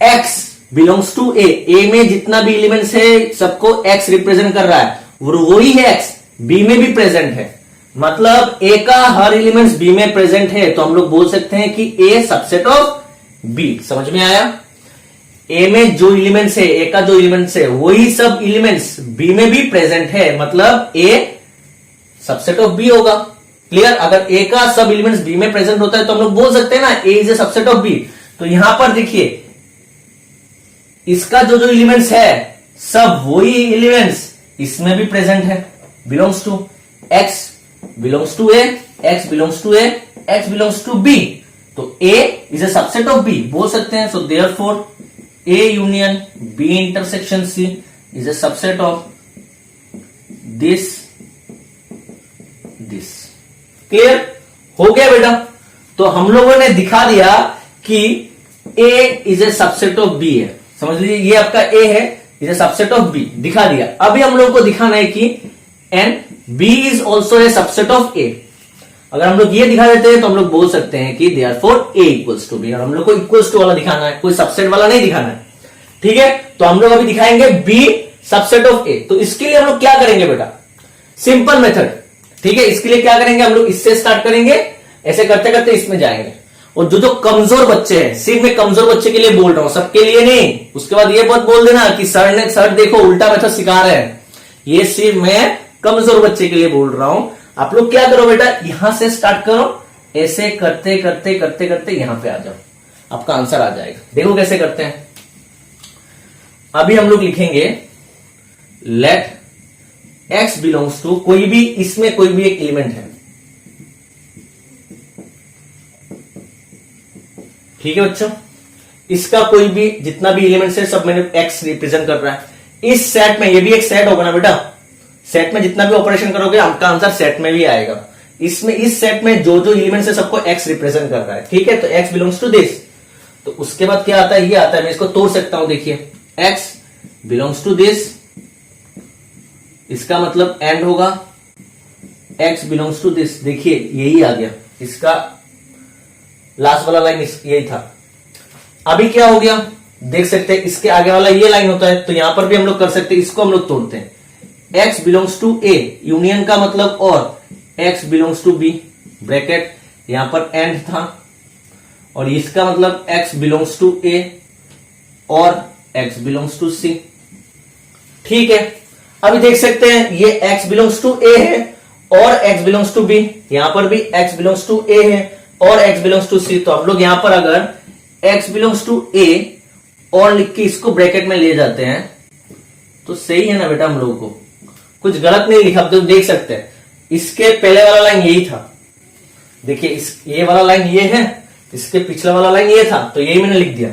x belongs to a, a में जितना भी एलिमेंट्स है सबको x रिप्रेजेंट कर रहा है, और वही है x b में भी प्रेजेंट है, मतलब a का हर एलिमेंट्स b में प्रेजेंट है, तो हम लोग बोल सकते हैं कि a सबसेट ऑफ b। समझ में आया? a में जो एलिमेंट्स है, a का जो एलिमेंट्स है वही सब एलिमेंट्स b में भी प्रेजेंट है, मतलब a सबसेट ऑफ b होगा। क्लियर? अगर a का सब एलिमेंट्स b में प्रेजेंट होता है तो हम लोग बोल सकते हैं ना a is a subset of b। तो यहां पर देखिए इसका जो जो एलिमेंट्स है सब वही एलिमेंट्स इसमें भी प्रेजेंट है, belongs to x belongs to a, x belongs to a, x belongs to b, तो a is a subset of b बोल सकते हैं। So therefore a union b intersection c is a subset of this. Clear हो गया बेटा? तो हम लोगों ने दिखा दिया कि A is a subset of B है, समझ लीजिए ये आपका ए है, is a subset of B, दिखा दिया। अभी हम लोग को दिखाना है कि and B is also a subset of A. अगर हम लोग ये दिखा देते हैं तो हम लोग बोल सकते हैं कि therefore A equals to B, और हम लोग को इक्वल्स टू वाला दिखाना है, कोई सबसेट वाला नहीं दिखाना है, ठीक है। तो हम लोग अभी दिखाएंगे बी सबसेट ऑफ ए। तो इसके लिए हम लोग क्या करेंगे बेटा, सिंपल मेथड, ठीक है। इसके लिए क्या करेंगे, हम लोग इससे स्टार्ट करेंगे, ऐसे करते करते इसमें जाएंगे। और जो जो कमजोर बच्चे हैं, सिर्फ मैं कमजोर बच्चे के लिए बोल रहा हूं, सबके लिए नहीं। उसके बाद ये बात बोल देना कि सर देखो उल्टा मेथड सिखा रहे हैं, ये सिर्फ मैं कमजोर बच्चे के लिए बोल रहा हूं। आप लोग क्या करो बेटा, यहां से स्टार्ट करो, ऐसे करते करते करते करते यहां पे आ जाओ, आपका आंसर आ जाएगा। देखो कैसे करते हैं। अभी हम लोग लिखेंगे लेट x बिलोंग्स टू, कोई भी इसमें कोई भी एक एलिमेंट है, ठीक है बच्चों। इसका कोई भी जितना भी एलिमेंट्स है सब मैंने x रिप्रेजेंट कर रहा है। इस सेट में, ये भी एक सेट होगा ना बेटा, सेट में जितना भी ऑपरेशन करोगे आपका आंसर सेट में भी आएगा। इसमें इस सेट में जो जो एलिमेंट्स है सबको x रिप्रेजेंट कर रहा है, ठीक है। तो x बिलोंग्स टू दिस। तो उसके बाद क्या आता है, ये आता है, मैं इसको तोड़ सकता हूं, देखिए x बिलोंग्स टू दिस, इसका मतलब एंड होगा, x बिलोंग्स टू दिस, देखिए यही आ गया, इसका लास्ट वाला लाइन यही था। अभी क्या हो गया, देख सकते हैं इसके आगे वाला ये लाइन होता है, तो यहां पर भी हम लोग कर सकते हैं, इसको हम लोग तोड़ते हैं। x belongs to a, union का मतलब और, x belongs to b, bracket यहां पर एंड था, और इसका मतलब x बिलोंग्स टू a और x बिलोंग्स टू c, ठीक है। अभी देख सकते हैं ये x बिलोंग्स टू a है और x बिलोंग्स टू b, यहां पर भी x बिलोंग्स टू a है और x बिलोंग्स टू c। तो आप लोग यहां पर अगर x बिलोंग्स टू a और लिख के इसको ब्रैकेट में ले जाते हैं तो सही है ना बेटा, हम लोगों को कुछ गलत नहीं लिखा। तो देख सकते हैं इसके पहले वाला लाइन यही था, देखिए इस ये वाला लाइन ये है, इसके पिछला वाला लाइन ये था, तो यही मैंने लिख दिया।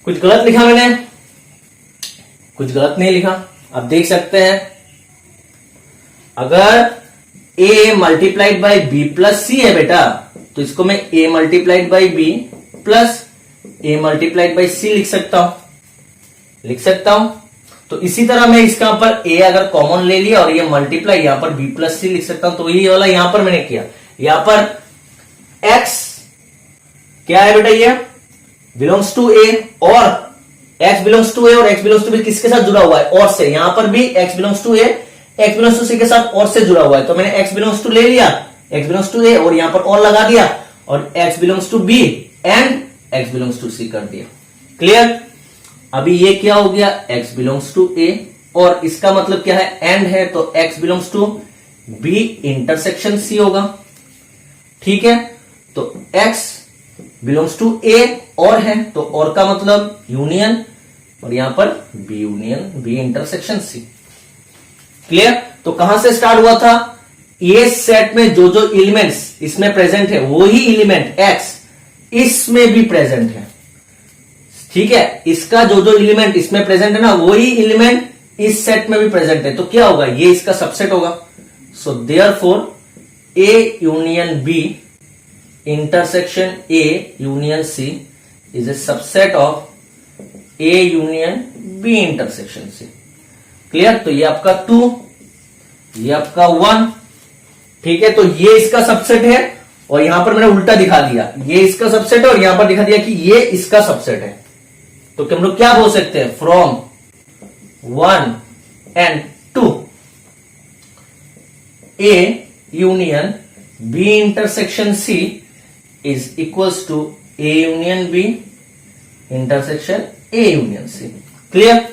कुछ गलत लिखा मैंने, कुछ गलत नहीं लिखा। आप देख सकते हैं अगर a multiplied by B plus C है बेटा, तो इसको मैं a multiplied by B plus a multiplied by C लिख सकता हूं। तो इसी तरह मैं इसका यहां पर a अगर कॉमन ले लिया और ये मल्टीप्लाई यहां पर b प्लस सी लिख सकता हूं। तो ये वाला यहां पर मैंने किया, यहां पर x क्या है बेटा, ये बिलोंग्स टू a और x बिलोंग्स टू a और x बिलोंग्स टू b किसके साथ जुड़ा हुआ है, और से। यहां पर भी x belongs to a x belongs to c के साथ और से जुड़ा हुआ है, तो मैंने x बिलोंग्स टू ले लिया, x बिलोंग्स टू a और यहां पर और लगा दिया, और x belongs to b and x belongs to c कर दिया। क्लियर। अभी ये क्या हो गया, x बिलोंग्स टू a और इसका मतलब क्या है, एंड है, तो x belongs to b intersection c होगा, ठीक है। तो x बिलोंग्स टू a और है, तो और का मतलब यूनियन, और यहां पर b union b intersection c। Clear. तो कहां से स्टार्ट हुआ था, ये सेट में जो जो एलिमेंट्स इसमें प्रेजेंट है वही एलिमेंट x इसमें भी प्रेजेंट है, ठीक है। इसका जो जो एलिमेंट इसमें प्रेजेंट है ना, वही एलिमेंट इस सेट में भी प्रेजेंट है, तो क्या होगा, ये इसका सबसेट होगा। So therefore a union b intersection a union c is a subset of a union b intersection c। Clear. तो ये आपका 2, ये आपका 1, ठीक है। तो ये इसका सबसेट है, और यहां पर मैंने उल्टा दिखा दिया, ये इसका सबसेट है और यहां पर दिखा दिया कि ये इसका सबसेट है। तो हम लोग क्या बोल सकते हैं, from 1 and 2 a union b intersection c is equals to a union b intersection a union c। Clear.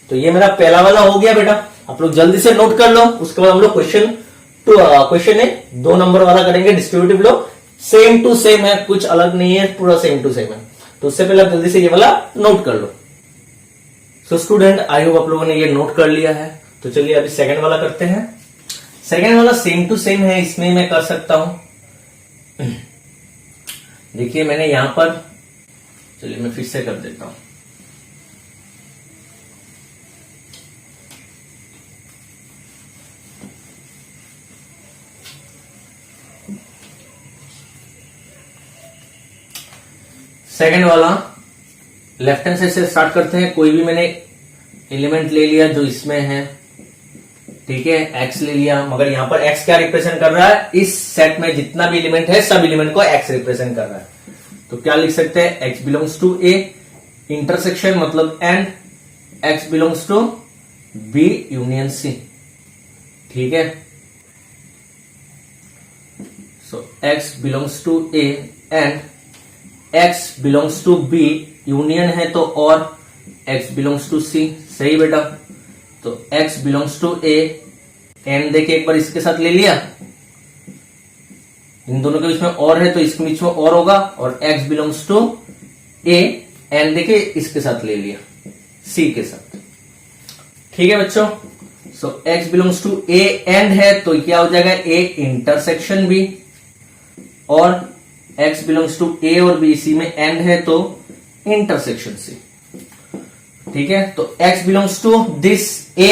तो ये मेरा पहला वाला हो गया बेटा, आप लोग जल्दी से नोट कर लो। उसके बाद हम लोग क्वेश्चन है 2 नंबर वाला करेंगे, distributive law, same to same है, कुछ अलग नहीं है, पूरा सेम टू सेम है। तो उससे पहले आप जल्दी से ये वाला नोट कर लो। सो स्टूडेंट, आई होप आप लोगों ने ये नोट कर लिया है। तो चलिए अभी सेकंड वाला करते हैं। सेकंड वाला सेम टू सेम है, इसमें मैं कर सकता हूं। देखिए मैंने यहां पर, चलिए मैं फिर से कर देता हूं। सेकंड वाला लेफ्ट हैंड साइड से स्टार्ट करते हैं। कोई भी मैंने एलिमेंट ले लिया जो इसमें है, ठीक है, एक्स ले लिया, मगर यहां पर एक्स क्या रिप्रेजेंट कर रहा है, इस सेट में जितना भी एलिमेंट है सब एलिमेंट को एक्स रिप्रेजेंट कर रहा है। तो क्या लिख सकते हैं, x belongs to A, intersection मतलब and, x belongs to B union C, ठीक है। So x belongs to A and x belongs to B, union है तो और एक्स बिलोंग्स टू सी, सही बेटा। तो x belongs to A, and देखे एक बार इसके साथ ले लिया, इन दोनों के बीच में और है तो इसके बीच में और होगा, और x belongs to A, and देखे इसके साथ ले लिया c के साथ, ठीक है बच्चों। So x belongs to A and है तो क्या हो जाएगा, a इंटरसेक्शन b, और x बिलोंग्स टू ए और b, इसी में एंड है तो इंटरसेक्शन c, ठीक है। तो x belongs to this a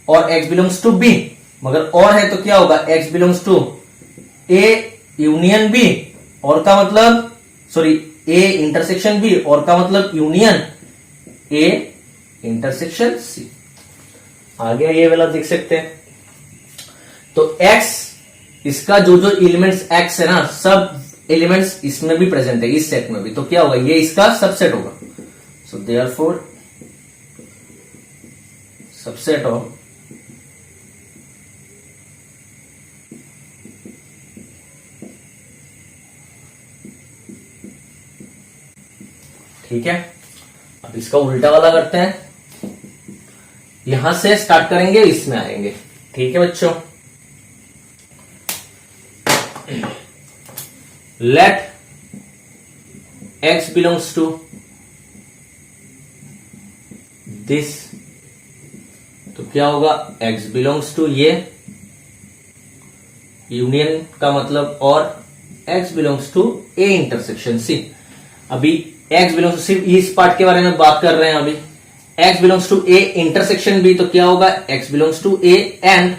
और x बिलोंग्स टू b, मगर और है तो क्या होगा, x belongs to a union b, और का मतलब सॉरी a इंटरसेक्शन b, और का मतलब यूनियन a इंटरसेक्शन c। आगे ये वाला देख सकते हैं। तो x, इसका जो जो एलिमेंट्स x है ना, सब एलिमेंट्स इसमें भी प्रेजेंट है, इस सेट में भी, तो क्या होगा, ये इसका सबसेट होगा। सो देयरफॉर सबसेट ऑफ ठीक है। अब इसका उल्टा वाला करते हैं, यहां से स्टार्ट करेंगे, इसमें आएंगे, ठीक है बच्चों। Let x belongs to this, तो क्या होगा, x बिलोंग्स टू ये, यूनियन का मतलब और x belongs to a intersection c। अभी x बिलोंग्स टू, सिर्फ इस पार्ट के बारे में बात कर रहे हैं अभी। x belongs to a intersection b, तो क्या होगा, x belongs to a and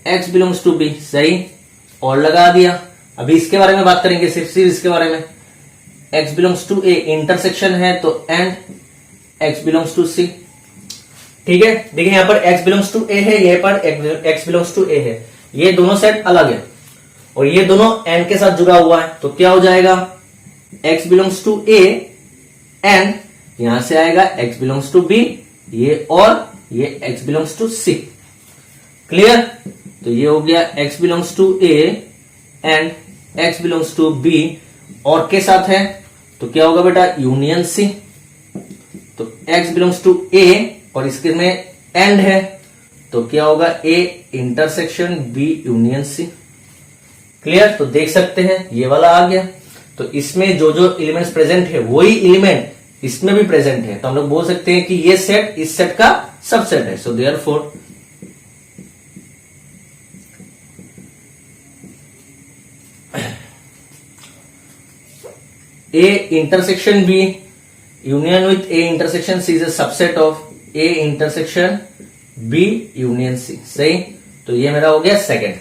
x belongs to b, सही, और लगा दिया। अभी इसके बारे में बात करेंगे, सिर्फ इसके बारे में। x belongs to a intersection है तो and x belongs to c, ठीक है। देखिए यहां पर x बिलोंग्स टू a है, यहां पर x बिलोंग्स टू a है, ये दोनों सेट अलग है और ये दोनों एंड के साथ जुड़ा हुआ है, तो क्या हो जाएगा, x belongs to a and यहां से आएगा x बिलोंग्स टू b, ये और ये x belongs to c, clear. तो ये हो गया x belongs to a and x belongs to b, और के साथ है तो क्या होगा बेटा, यूनियन c। तो x बिलोंग्स टू a और इसके में एंड है तो क्या होगा, a intersection b union c, clear. तो देख सकते हैं ये वाला आ गया। तो इसमें जो जो एलिमेंट्स प्रेजेंट है वही एलिमेंट इसमें भी प्रेजेंट है, तो हम लोग बोल सकते हैं कि ये सेट इस सेट का सबसेट है। सो therefore A intersection B union with A intersection C is a subset of A intersection B union C, सही। तो ये मेरा हो गया सेकंड।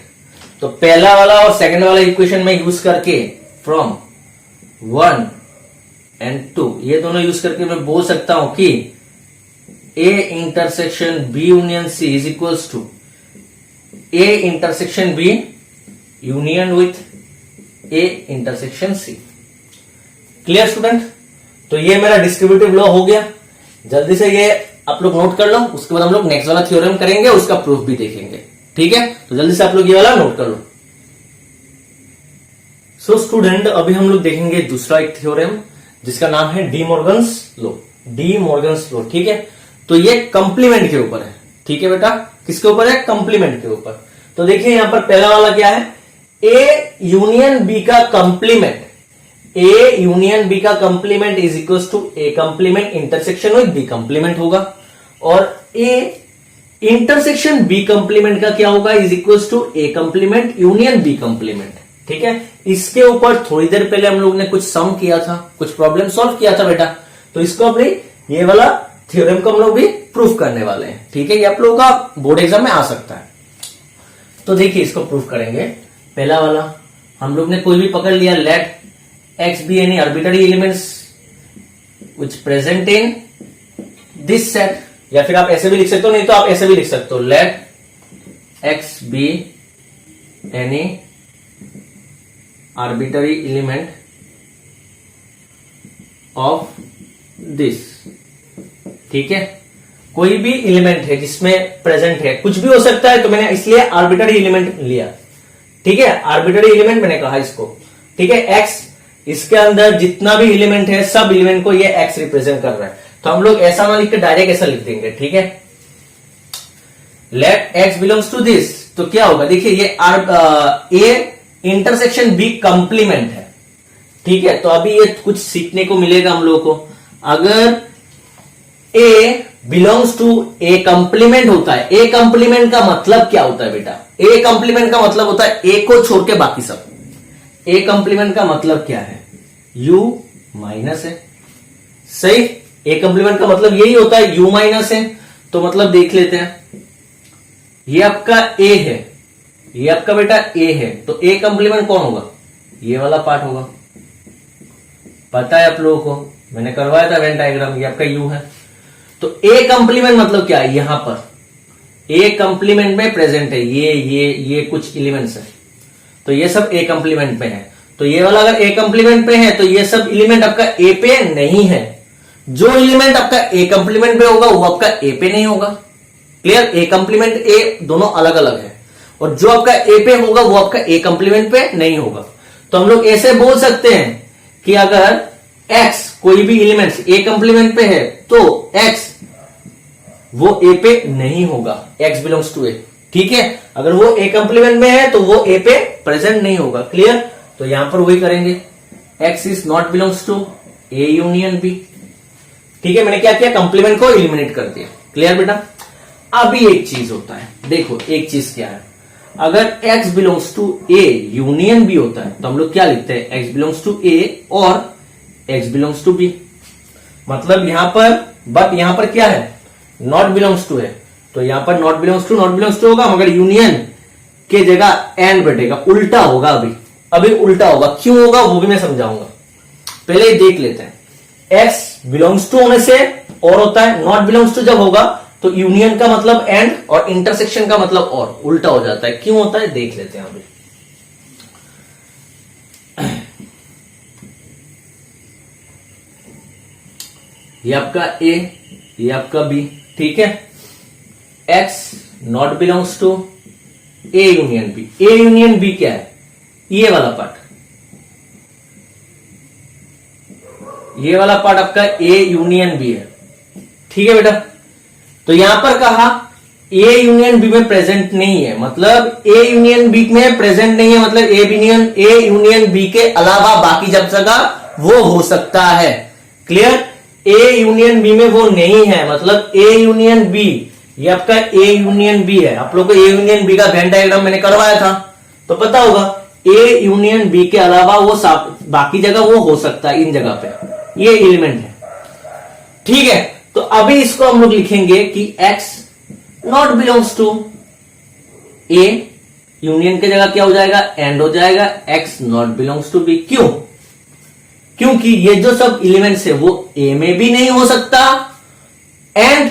तो पहला वाला और सेकंड वाला इक्वेशन में यूज करके फ्रॉम 1 एंड 2, ये दोनों यूज करके मैं बोल सकता हूं कि A intersection B union C is equals to A intersection B union with A intersection C, clear student. तो ये मेरा डिस्ट्रीब्यूटिव लॉ हो गया। जल्दी से ये आप लोग नोट कर लो, उसके बाद हम लोग नेक्स्ट वाला थ्योरम करेंगे, उसका प्रूफ भी देखेंगे, ठीक है। तो जल्दी से आप लोग ये वाला नोट कर लो। सो स्टूडेंट, अभी हम लोग देखेंगे दूसरा एक थ्योरम जिसका नाम है D Morgan's law, D Morgan's law, ठीक है। तो ये कंप्लीमेंट के ऊपर है, ठीक है बेटा। किसके ऊपर है, कंप्लीमेंट के ऊपर। तो देखिए यहां पर पहला वाला क्या है, ए यूनियन बी का कंप्लीमेंट, ए यूनियन बी का complement is equal to A complement intersection with B complement होगा, और ए इंटरसेक्शन बी कंप्लीमेंट का क्या होगा, is equal to A complement union B complement, ठीक है। इसके ऊपर थोड़ी देर पहले हम लोग ने कुछ सम किया था, कुछ प्रॉब्लम सॉल्व किया था बेटा, तो इसको अपने ये वाला थ्योरम को हम लोग भी प्रूफ करने वाले हैं, ठीक है। ये आप लोगों का बोर्ड एग्जाम में आ सकता है। तो देखिए इसको प्रूफ करेंगे। पहला वाला हम लोग ने कोई भी पकड़ लिया, let X be any arbitrary elements which present in this set, या फिर आप ऐसे भी लिख सकते हो, नहीं तो आप ऐसे भी लिख सकते हो, let X be any arbitrary element of this. ठीक है, कोई भी एलिमेंट है जिसमें प्रेजेंट है, कुछ भी हो सकता है, तो मैंने इसलिए आर्बिटरी एलिमेंट लिया। ठीक है, आर्बिटरी एलिमेंट मैंने कहा इसको। ठीक है, एक्स, इसके अंदर जितना भी एलिमेंट है सब एलिमेंट को ये एक्स रिप्रेजेंट कर रहा है, तो हम लोग ऐसा ना लिख के डायरेक्ट ऐसा लिख देंगे। ठीक है, let x belongs to this, तो क्या होगा, देखिए ये ए इंटरसेक्शन बी कंप्लीमेंट है। ठीक है, तो अभी ये कुछ सीखने को मिलेगा हम लोगों को। अगर ए बिलोंग्स टू ए कंप्लीमेंट होता है, ए कंप्लीमेंट का मतलब क्या होता है बेटा, ए कंप्लीमेंट का मतलब होता है ए को छोड़ के बाकी सब। ए कंप्लीमेंट का मतलब क्या है, यू माइनस है, सही। ए कंप्लीमेंट का मतलब यही होता है, यू माइनस है। तो मतलब देख लेते हैं, ये आपका ए है, ये आपका बेटा ए है, तो ए कंप्लीमेंट कौन होगा, ये वाला पार्ट होगा। पता है आप लोगों को, मैंने करवाया था वेन डायग्राम, ये आपका यू है। तो ए कंप्लीमेंट मतलब क्या है, यहां पर ए कंप्लीमेंट में प्रेजेंट है ये कुछ एलिमेंट्स है, तो ये सब ए कंप्लीमेंट पे है। तो ये वाला अगर ए कंप्लीमेंट पे है तो ये सब एलिमेंट आपका ए पे नहीं है। जो एलिमेंट आपका ए कंप्लीमेंट पे होगा वो आपका ए पे नहीं होगा। क्लियर, ए कंप्लीमेंट ए दोनों अलग अलग है, और जो आपका ए पे होगा वो आपका ए कंप्लीमेंट पे नहीं होगा। तो हम लोग ऐसे बोल सकते हैं कि अगर x कोई भी एलिमेंट्स ए कंप्लीमेंट पे है तो x वो ए पे नहीं होगा, x बिलोंग्स टू ए। ठीक है, अगर वो ए कंप्लीमेंट में है तो वो ए पे प्रेजेंट नहीं होगा। क्लियर, तो यहां पर वही करेंगे, x is not belongs to A union B. ठीक है, मैंने क्या किया, कंप्लीमेंट को एलिमिनेट कर दिया। क्लियर बेटा, अभी एक चीज होता है, देखो एक चीज क्या है, अगर x belongs to A union B होता है तो हम लोग क्या लिखते हैं, x बिलोंग्स टू ए और x बिलोंग्स टू बी। मतलब यहां पर, बट यहां पर क्या है, नॉट बिलोंग्स टू है, तो यहां पर नॉट बिलोंग्स टू होगा, मगर यूनियन के जगह एंड बैठेगा, उल्टा होगा। अभी उल्टा होगा, क्यों होगा वो भी मैं समझाऊंगा, पहले देख लेते हैं। x बिलोंग्स टू होने से और होता है, नॉट बिलोंग्स टू जब होगा तो यूनियन का मतलब एंड और इंटरसेक्शन का मतलब और, उल्टा हो जाता है। क्यों होता है देख लेते हैं अभी। ये आपका ए, ये आपका बी। ठीक है, x not belongs to A union B. A union B क्या है, ये वाला पार्ट, ये वाला पार्ट आपका ए यूनियन बी है। ठीक है बेटा, तो यहां पर कहा ए यूनियन बी में प्रेजेंट नहीं है, मतलब ए यूनियन बी में प्रेजेंट नहीं है, मतलब ए यूनियन बी के अलावा बाकी जब जगह वो हो सकता है। क्लियर, ए यूनियन बी में वो नहीं है, मतलब ए यूनियन बी, ये आपका ए यूनियन बी है। आप लोग को ए यूनियन बी का वेन डायग्राम मैंने करवाया था तो पता होगा, ए यूनियन बी के अलावा वो बाकी जगह वो हो सकता है, इन जगह पे ये एलिमेंट है। ठीक है, तो अभी इसको हम लोग लिखेंगे कि x not belongs to A, union की जगह क्या हो जाएगा, एंड हो जाएगा, x not belongs to B. क्यों, क्योंकि ये जो सब एलिमेंट्स है वो ए में भी नहीं हो सकता एंड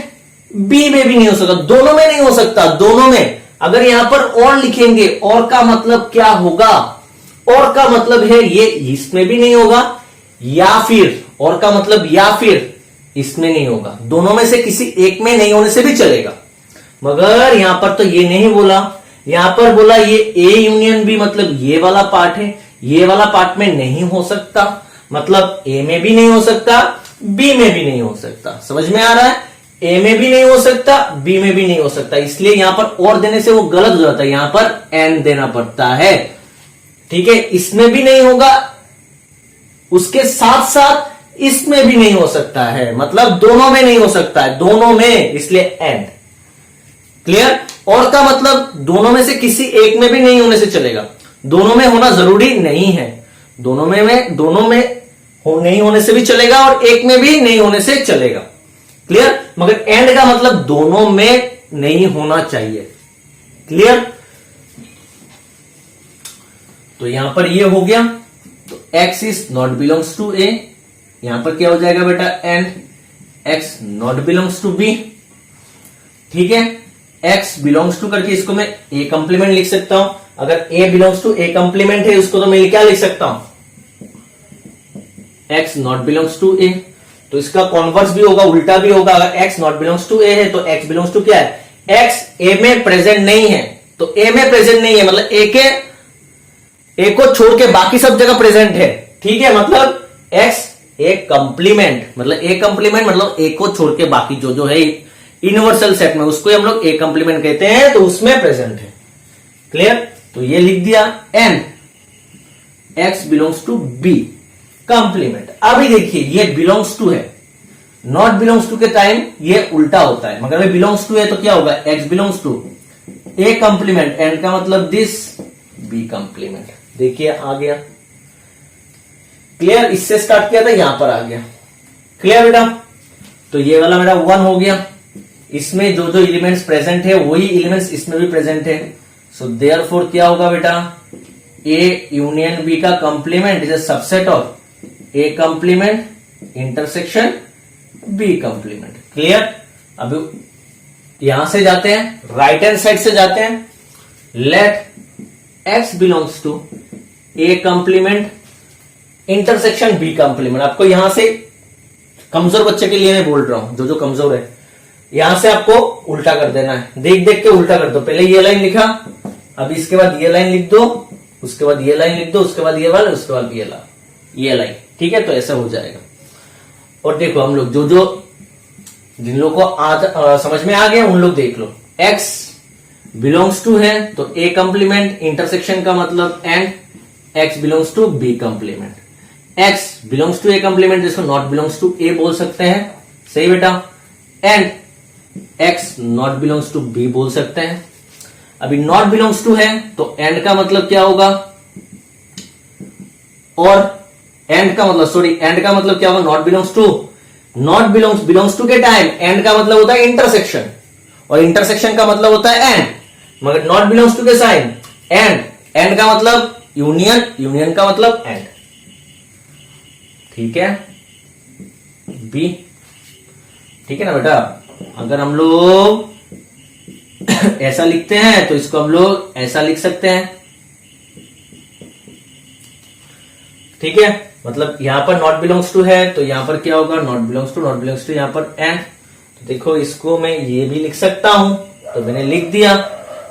बी में भी नहीं हो सकता, दोनों में नहीं हो सकता। दोनों में अगर यहां पर और लिखेंगे, और का मतलब क्या होगा, और का मतलब है ये इसमें भी नहीं होगा, या फिर और का मतलब या फिर इसमें नहीं होगा, दोनों में से किसी एक में नहीं होने से भी चलेगा। मगर यहां पर तो ये नहीं बोला, यहां पर बोला ये ए यूनियन बी, मतलब ये वाला पार्ट है, ये वाला पार्ट में नहीं हो सकता, मतलब ए में भी नहीं हो सकता, बी में भी नहीं हो सकता। समझ में आ रहा है, ए में भी नहीं हो सकता, बी में भी नहीं हो सकता, इसलिए यहां पर और देने से वो गलत हो जाता है, यहां पर एन देना पड़ता है। ठीक है, इसमें भी नहीं होगा, उसके साथ साथ इसमें भी नहीं हो सकता है, मतलब दोनों में नहीं हो सकता है, दोनों में, इसलिए एंड। क्लियर, और का मतलब दोनों में से किसी एक में भी नहीं होने से चलेगा, दोनों में होना जरूरी नहीं है, दोनों में नहीं होने से भी चलेगा और एक में भी नहीं होने से चलेगा। क्लियर, मगर एंड का मतलब दोनों में नहीं होना चाहिए। क्लियर, तो यहां पर ये हो गया, तो x is not belongs to A, यहां पर क्या हो जाएगा बेटा and x not belongs to B. ठीक है, x बिलोंग्स टू करके इसको मैं ए कंप्लीमेंट लिख सकता हूं। अगर a belongs to A complement है उसको तो मैं क्या लिख सकता हूं, x not belongs to A. तो इसका कॉन्वर्स भी होगा, उल्टा भी होगा। अगर x नॉट बिलोंग्स टू ए है तो x बिलोंग्स टू क्या है, x a में प्रेजेंट नहीं है। तो a में प्रेजेंट नहीं है मतलब a को छोड़ के बाकी सब जगह प्रेजेंट है। ठीक है, मतलब x ए कंप्लीमेंट, मतलब ए कंप्लीमेंट मतलब ए को छोड़ के बाकी जो है यूनिवर्सल सेट में उसको हम लोग ए कंप्लीमेंट कहते हैं, तो उसमें प्रेजेंट है। क्लियर, तो ये लिख दिया and x belongs to B complement. अभी देखिए ये बिलोंग्स टू है, नॉट बिलोंग्स टू के टाइम ये उल्टा होता है, मगर बिलोंग्स टू है तो क्या होगा, x belongs to A complement, and का मतलब दिस बी कंप्लीमेंट। देखिए आ गया, क्लियर, इससे स्टार्ट किया था यहां पर आ गया। क्लियर बेटा, तो ये वाला मेरा 1 हो गया। इसमें जो जो एलिमेंट्स प्रेजेंट है वही एलिमेंट्स इसमें भी प्रेजेंट है। सो देयरफॉर क्या होगा बेटा, ए यूनियन बी का complement is a subset of A complement intersection B complement. Clear, अभी यहां से जाते हैं, राइट हैंड साइड से जाते हैं। Let x belongs to A complement intersection B complement. आपको यहां से कमजोर बच्चे के लिए मैं बोल रहा हूं, जो कमजोर है यहां से आपको उल्टा कर देना है, देख देख के उल्टा कर दो। पहले ये लाइन लिखा, अभी इसके बाद ये लाइन लिख दो, उसके बाद ये लाइन लिख दो, उसके बाद ये वाला, उसके बाद ये लाइन। ठीक है, तो ऐसा हो जाएगा। और देखो हम लोग जो जिन लोगों को आज समझ में आ गया उन लोग देख लो। x बिलोंग्स टू है तो ए कंप्लीमेंट, इंटरसेक्शन का मतलब and x belongs to B complement. x belongs to A complement जिसको नॉट बिलोंग्स टू ए बोल सकते हैं, सही बेटा। And x not belongs to B बोल सकते हैं। अभी नॉट बिलोंग्स टू है तो एंड का मतलब क्या होगा, और एंड का मतलब क्या होगा, not belongs to. Not belongs to के टाइम एंड का मतलब होता है इंटरसेक्शन, और इंटरसेक्शन का मतलब होता है एंड। मगर नॉट बिलोंग्स टू के साइन एंड का मतलब यूनियन का मतलब एंड। ठीक है, बी। ठीक है ना बेटा, अगर हम लोग ऐसा लिखते हैं तो इसको हम लोग ऐसा लिख सकते हैं। ठीक है, मतलब यहां पर नॉट बिलोंग्स टू है तो यहां पर क्या होगा, नॉट बिलोंग्स टू यहां पर एंड। तो देखो इसको मैं ये भी लिख सकता हूं, तो मैंने लिख दिया।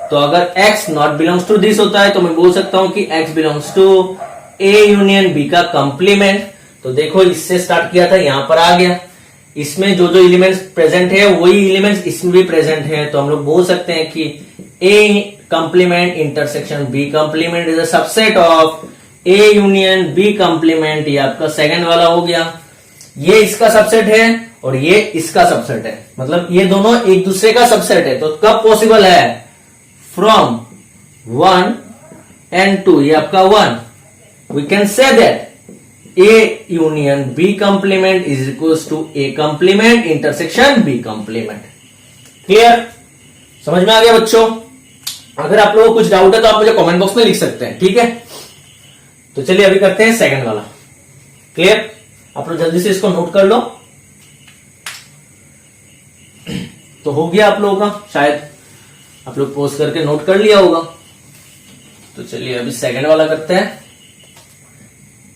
तो अगर x not belongs to this होता है तो मैं बोल सकता हूं कि x belongs to A union B का कंप्लीमेंट। तो देखो इससे स्टार्ट किया था, यहां पर आ गया। इसमें जो जो एलिमेंट्स प्रेजेंट है वही एलिमेंट्स इसमें भी प्रेजेंट है, तो हम लोग बोल सकते हैं कि A complement intersection B complement is a subset of A union B complement. ये आपका सेकंड वाला हो गया। ये इसका सबसेट है और ये इसका सबसेट है, मतलब ये दोनों एक दूसरे का सबसेट है। तो कब पॉसिबल है, फ्रॉम 1 and 2, ये आपका 1। We can say that A union B complement is equals to A complement intersection B complement। Clear, समझ में आ गया बच्चों? अगर आप लोगों को कुछ डाउट है तो आप मुझे कमेंट बॉक्स में लिख सकते हैं। ठीक है, तो चलिए अभी करते हैं सेकंड वाला। क्लियर, आप लोग जल्दी से इसको नोट कर लो। तो हो गया आप लोगों का, शायद आप लोग पोस्ट करके नोट कर लिया होगा। तो चलिए अभी सेकंड वाला करते हैं।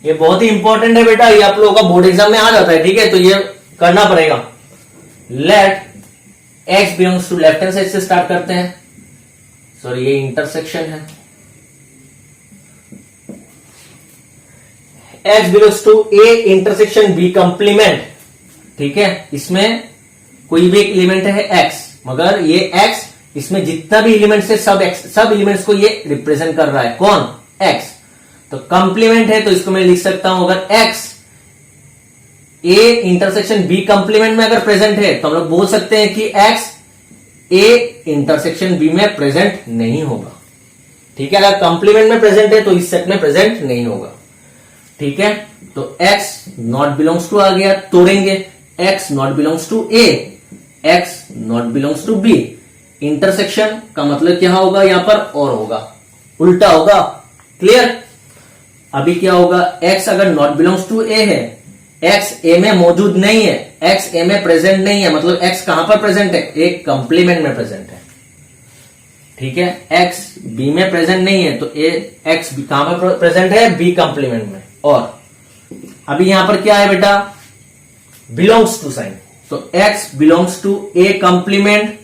ये बहुत ही इंपॉर्टेंट है बेटा, ये आप लोगों का बोर्ड एग्जाम में आ जाता है। ठीक है, तो ये करना पड़ेगा। Let x belongs to, left hand side से स्टार्ट करते हैं। सॉरी, ये इंटरसेक्शन है। x belongs to a intersection b complement. ठीक है, इसमें कोई भी एक एलिमेंट है x, मगर ये x इसमें जितना भी एलिमेंट्स है सब एलिमेंट्स को ये रिप्रेजेंट कर रहा है। कौन, x। तो कंप्लीमेंट है तो इसको मैं लिख सकता हूं, अगर x a intersection b complement में अगर प्रेजेंट है तो हम लोग बोल सकते हैं कि x a इंटरसेक्शन b में प्रेजेंट नहीं होगा। ठीक है, अगर कंप्लीमेंट में प्रेजेंट है तो इस सेट में प्रेजेंट नहीं होगा। ठीक है, तो x नॉट बिलोंग्स टू आ गया, तोड़ेंगे। x not belongs to a, x not belongs to b। Intersection का मतलब क्या होगा, यहां पर और होगा, उल्टा होगा। क्लियर, अभी क्या होगा, x अगर नॉट बिलोंग्स टू ए है, x ए में मौजूद नहीं है, x ए में प्रेजेंट नहीं है, मतलब x कहां पर प्रेजेंट है, ए कंप्लीमेंट में प्रेजेंट है। ठीक है, x b में प्रेजेंट नहीं है तो ए x कहां पर प्रेजेंट है, b कंप्लीमेंट में। और अभी यहां पर क्या है बेटा, बिलोंग्स टू साइन, तो x belongs to A complement,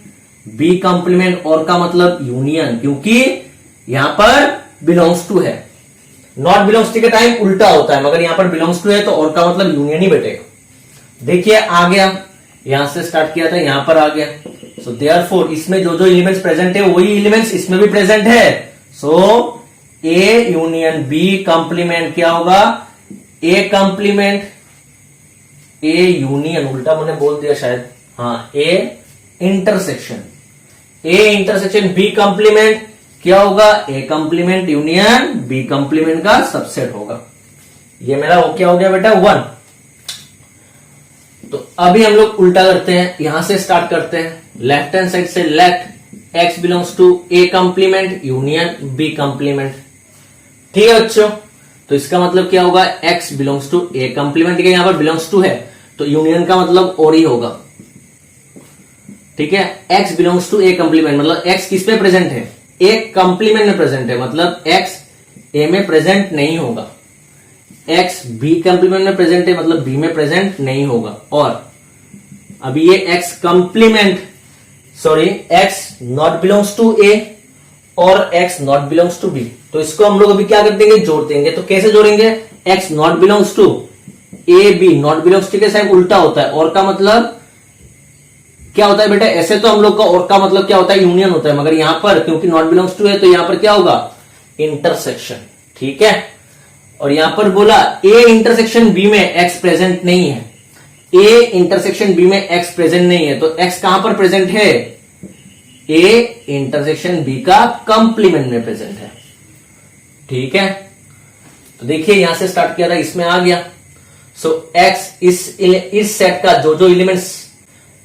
b complement, और का मतलब यूनियन, क्योंकि यहां पर बिलोंग्स टू है। नॉट बिलोंग्स टू के टाइम उल्टा होता है, मगर यहां पर बिलोंग्स टू है तो और का मतलब यूनियन ही बैठेगा। देखिए आ गया, यहां से स्टार्ट किया था यहां पर आ गया। सो देयरफॉर इसमें जो जो एलिमेंट्स प्रेजेंट है वही एलिमेंट्स इसमें भी प्रेजेंट है। सो ए यूनियन बी कंप्लीमेंट क्या होगा, ए कंप्लीमेंट ए यूनियन, उल्टा मैंने बोल दिया शायद, हाँ, A intersection, A intersection B complement क्या होगा, A complement union B complement का सबसेट होगा। ये मेरा क्या हो गया बेटा, 1। तो अभी हम लोग उल्टा करते हैं, यहां से स्टार्ट करते हैं, लेफ्ट हैंड साइड से left, x belongs to A complement union B complement. ठीक है बच्चों, तो इसका मतलब क्या होगा, x belongs to A complement, यहां पर बिलोंग्स टू है तो यूनियन का मतलब और ही होगा। ठीक है, x belongs to A complement मतलब x किस पे प्रेजेंट है, ए कंप्लीमेंट में प्रेजेंट है, मतलब x ए में प्रेजेंट नहीं होगा। x b कंप्लीमेंट में प्रेजेंट है मतलब b में प्रेजेंट नहीं होगा। और अभी ये x complement, sorry, x not belongs to a और x not belongs to b, तो इसको हम लोग अभी क्या कर देंगे, जोड़ देंगे। तो कैसे जोड़ेंगे, x not belongs to a b, not belongs to के साथ उल्टा होता है, और का मतलब क्या होता है बेटा, ऐसे तो हम लोग का और का मतलब क्या होता है, यूनियन होता है, मगर यहां पर क्योंकि नॉट बिलोंग्स टू है तो यहां पर क्या होगा, इंटरसेक्शन। ठीक है, और यहां पर बोला ए इंटरसेक्शन बी में x प्रेजेंट नहीं है, ए इंटरसेक्शन बी में x प्रेजेंट नहीं है, तो x कहां पर प्रेजेंट है, ए इंटरसेक्शन बी का कंप्लीमेंट में प्रेजेंट है। ठीक है, तो देखिए यहां से स्टार्ट किया था, इसमें आ गया। सो x इस सेट का जो जो एलिमेंट्स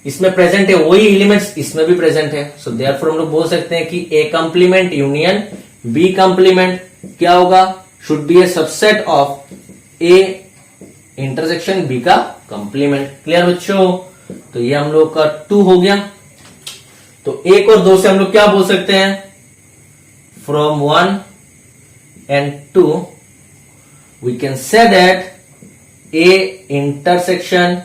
इसमें प्रेजेंट है वही एलिमेंट्स इसमें भी प्रेजेंट है। सो देयरफॉर हम लोग बोल सकते हैं कि A complement union B complement क्या होगा, should be a subset of A intersection B का कंप्लीमेंट। क्लियर बच्चों, तो ये हम लोग का 2 हो गया। तो 1 और 2 से हम लोग क्या बोल सकते हैं, from 1 and 2 we can say that A intersection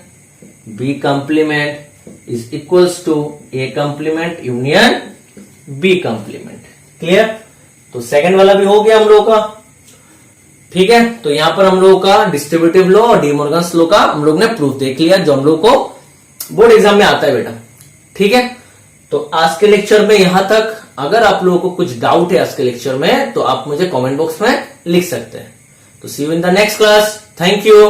B complement is equals to A complement union B complement। Clear, तो सेकंड वाला भी हो गया हम लोगों का। ठीक है, तो यहां पर हम लोगों का डिस्ट्रीब्यूटिव लॉ और डिमॉर्गन्स लॉ का हम लोग ने प्रूफ देख लिया, जो हम लोग को बोर्ड एग्जाम में आता है बेटा। ठीक है, तो आज के लेक्चर में यहां तक। अगर आप लोगों को कुछ डाउट है आज के लेक्चर में तो आप मुझे कमेंट बॉक्स में लिख सकते हैं। तो see you in the next class, thank you.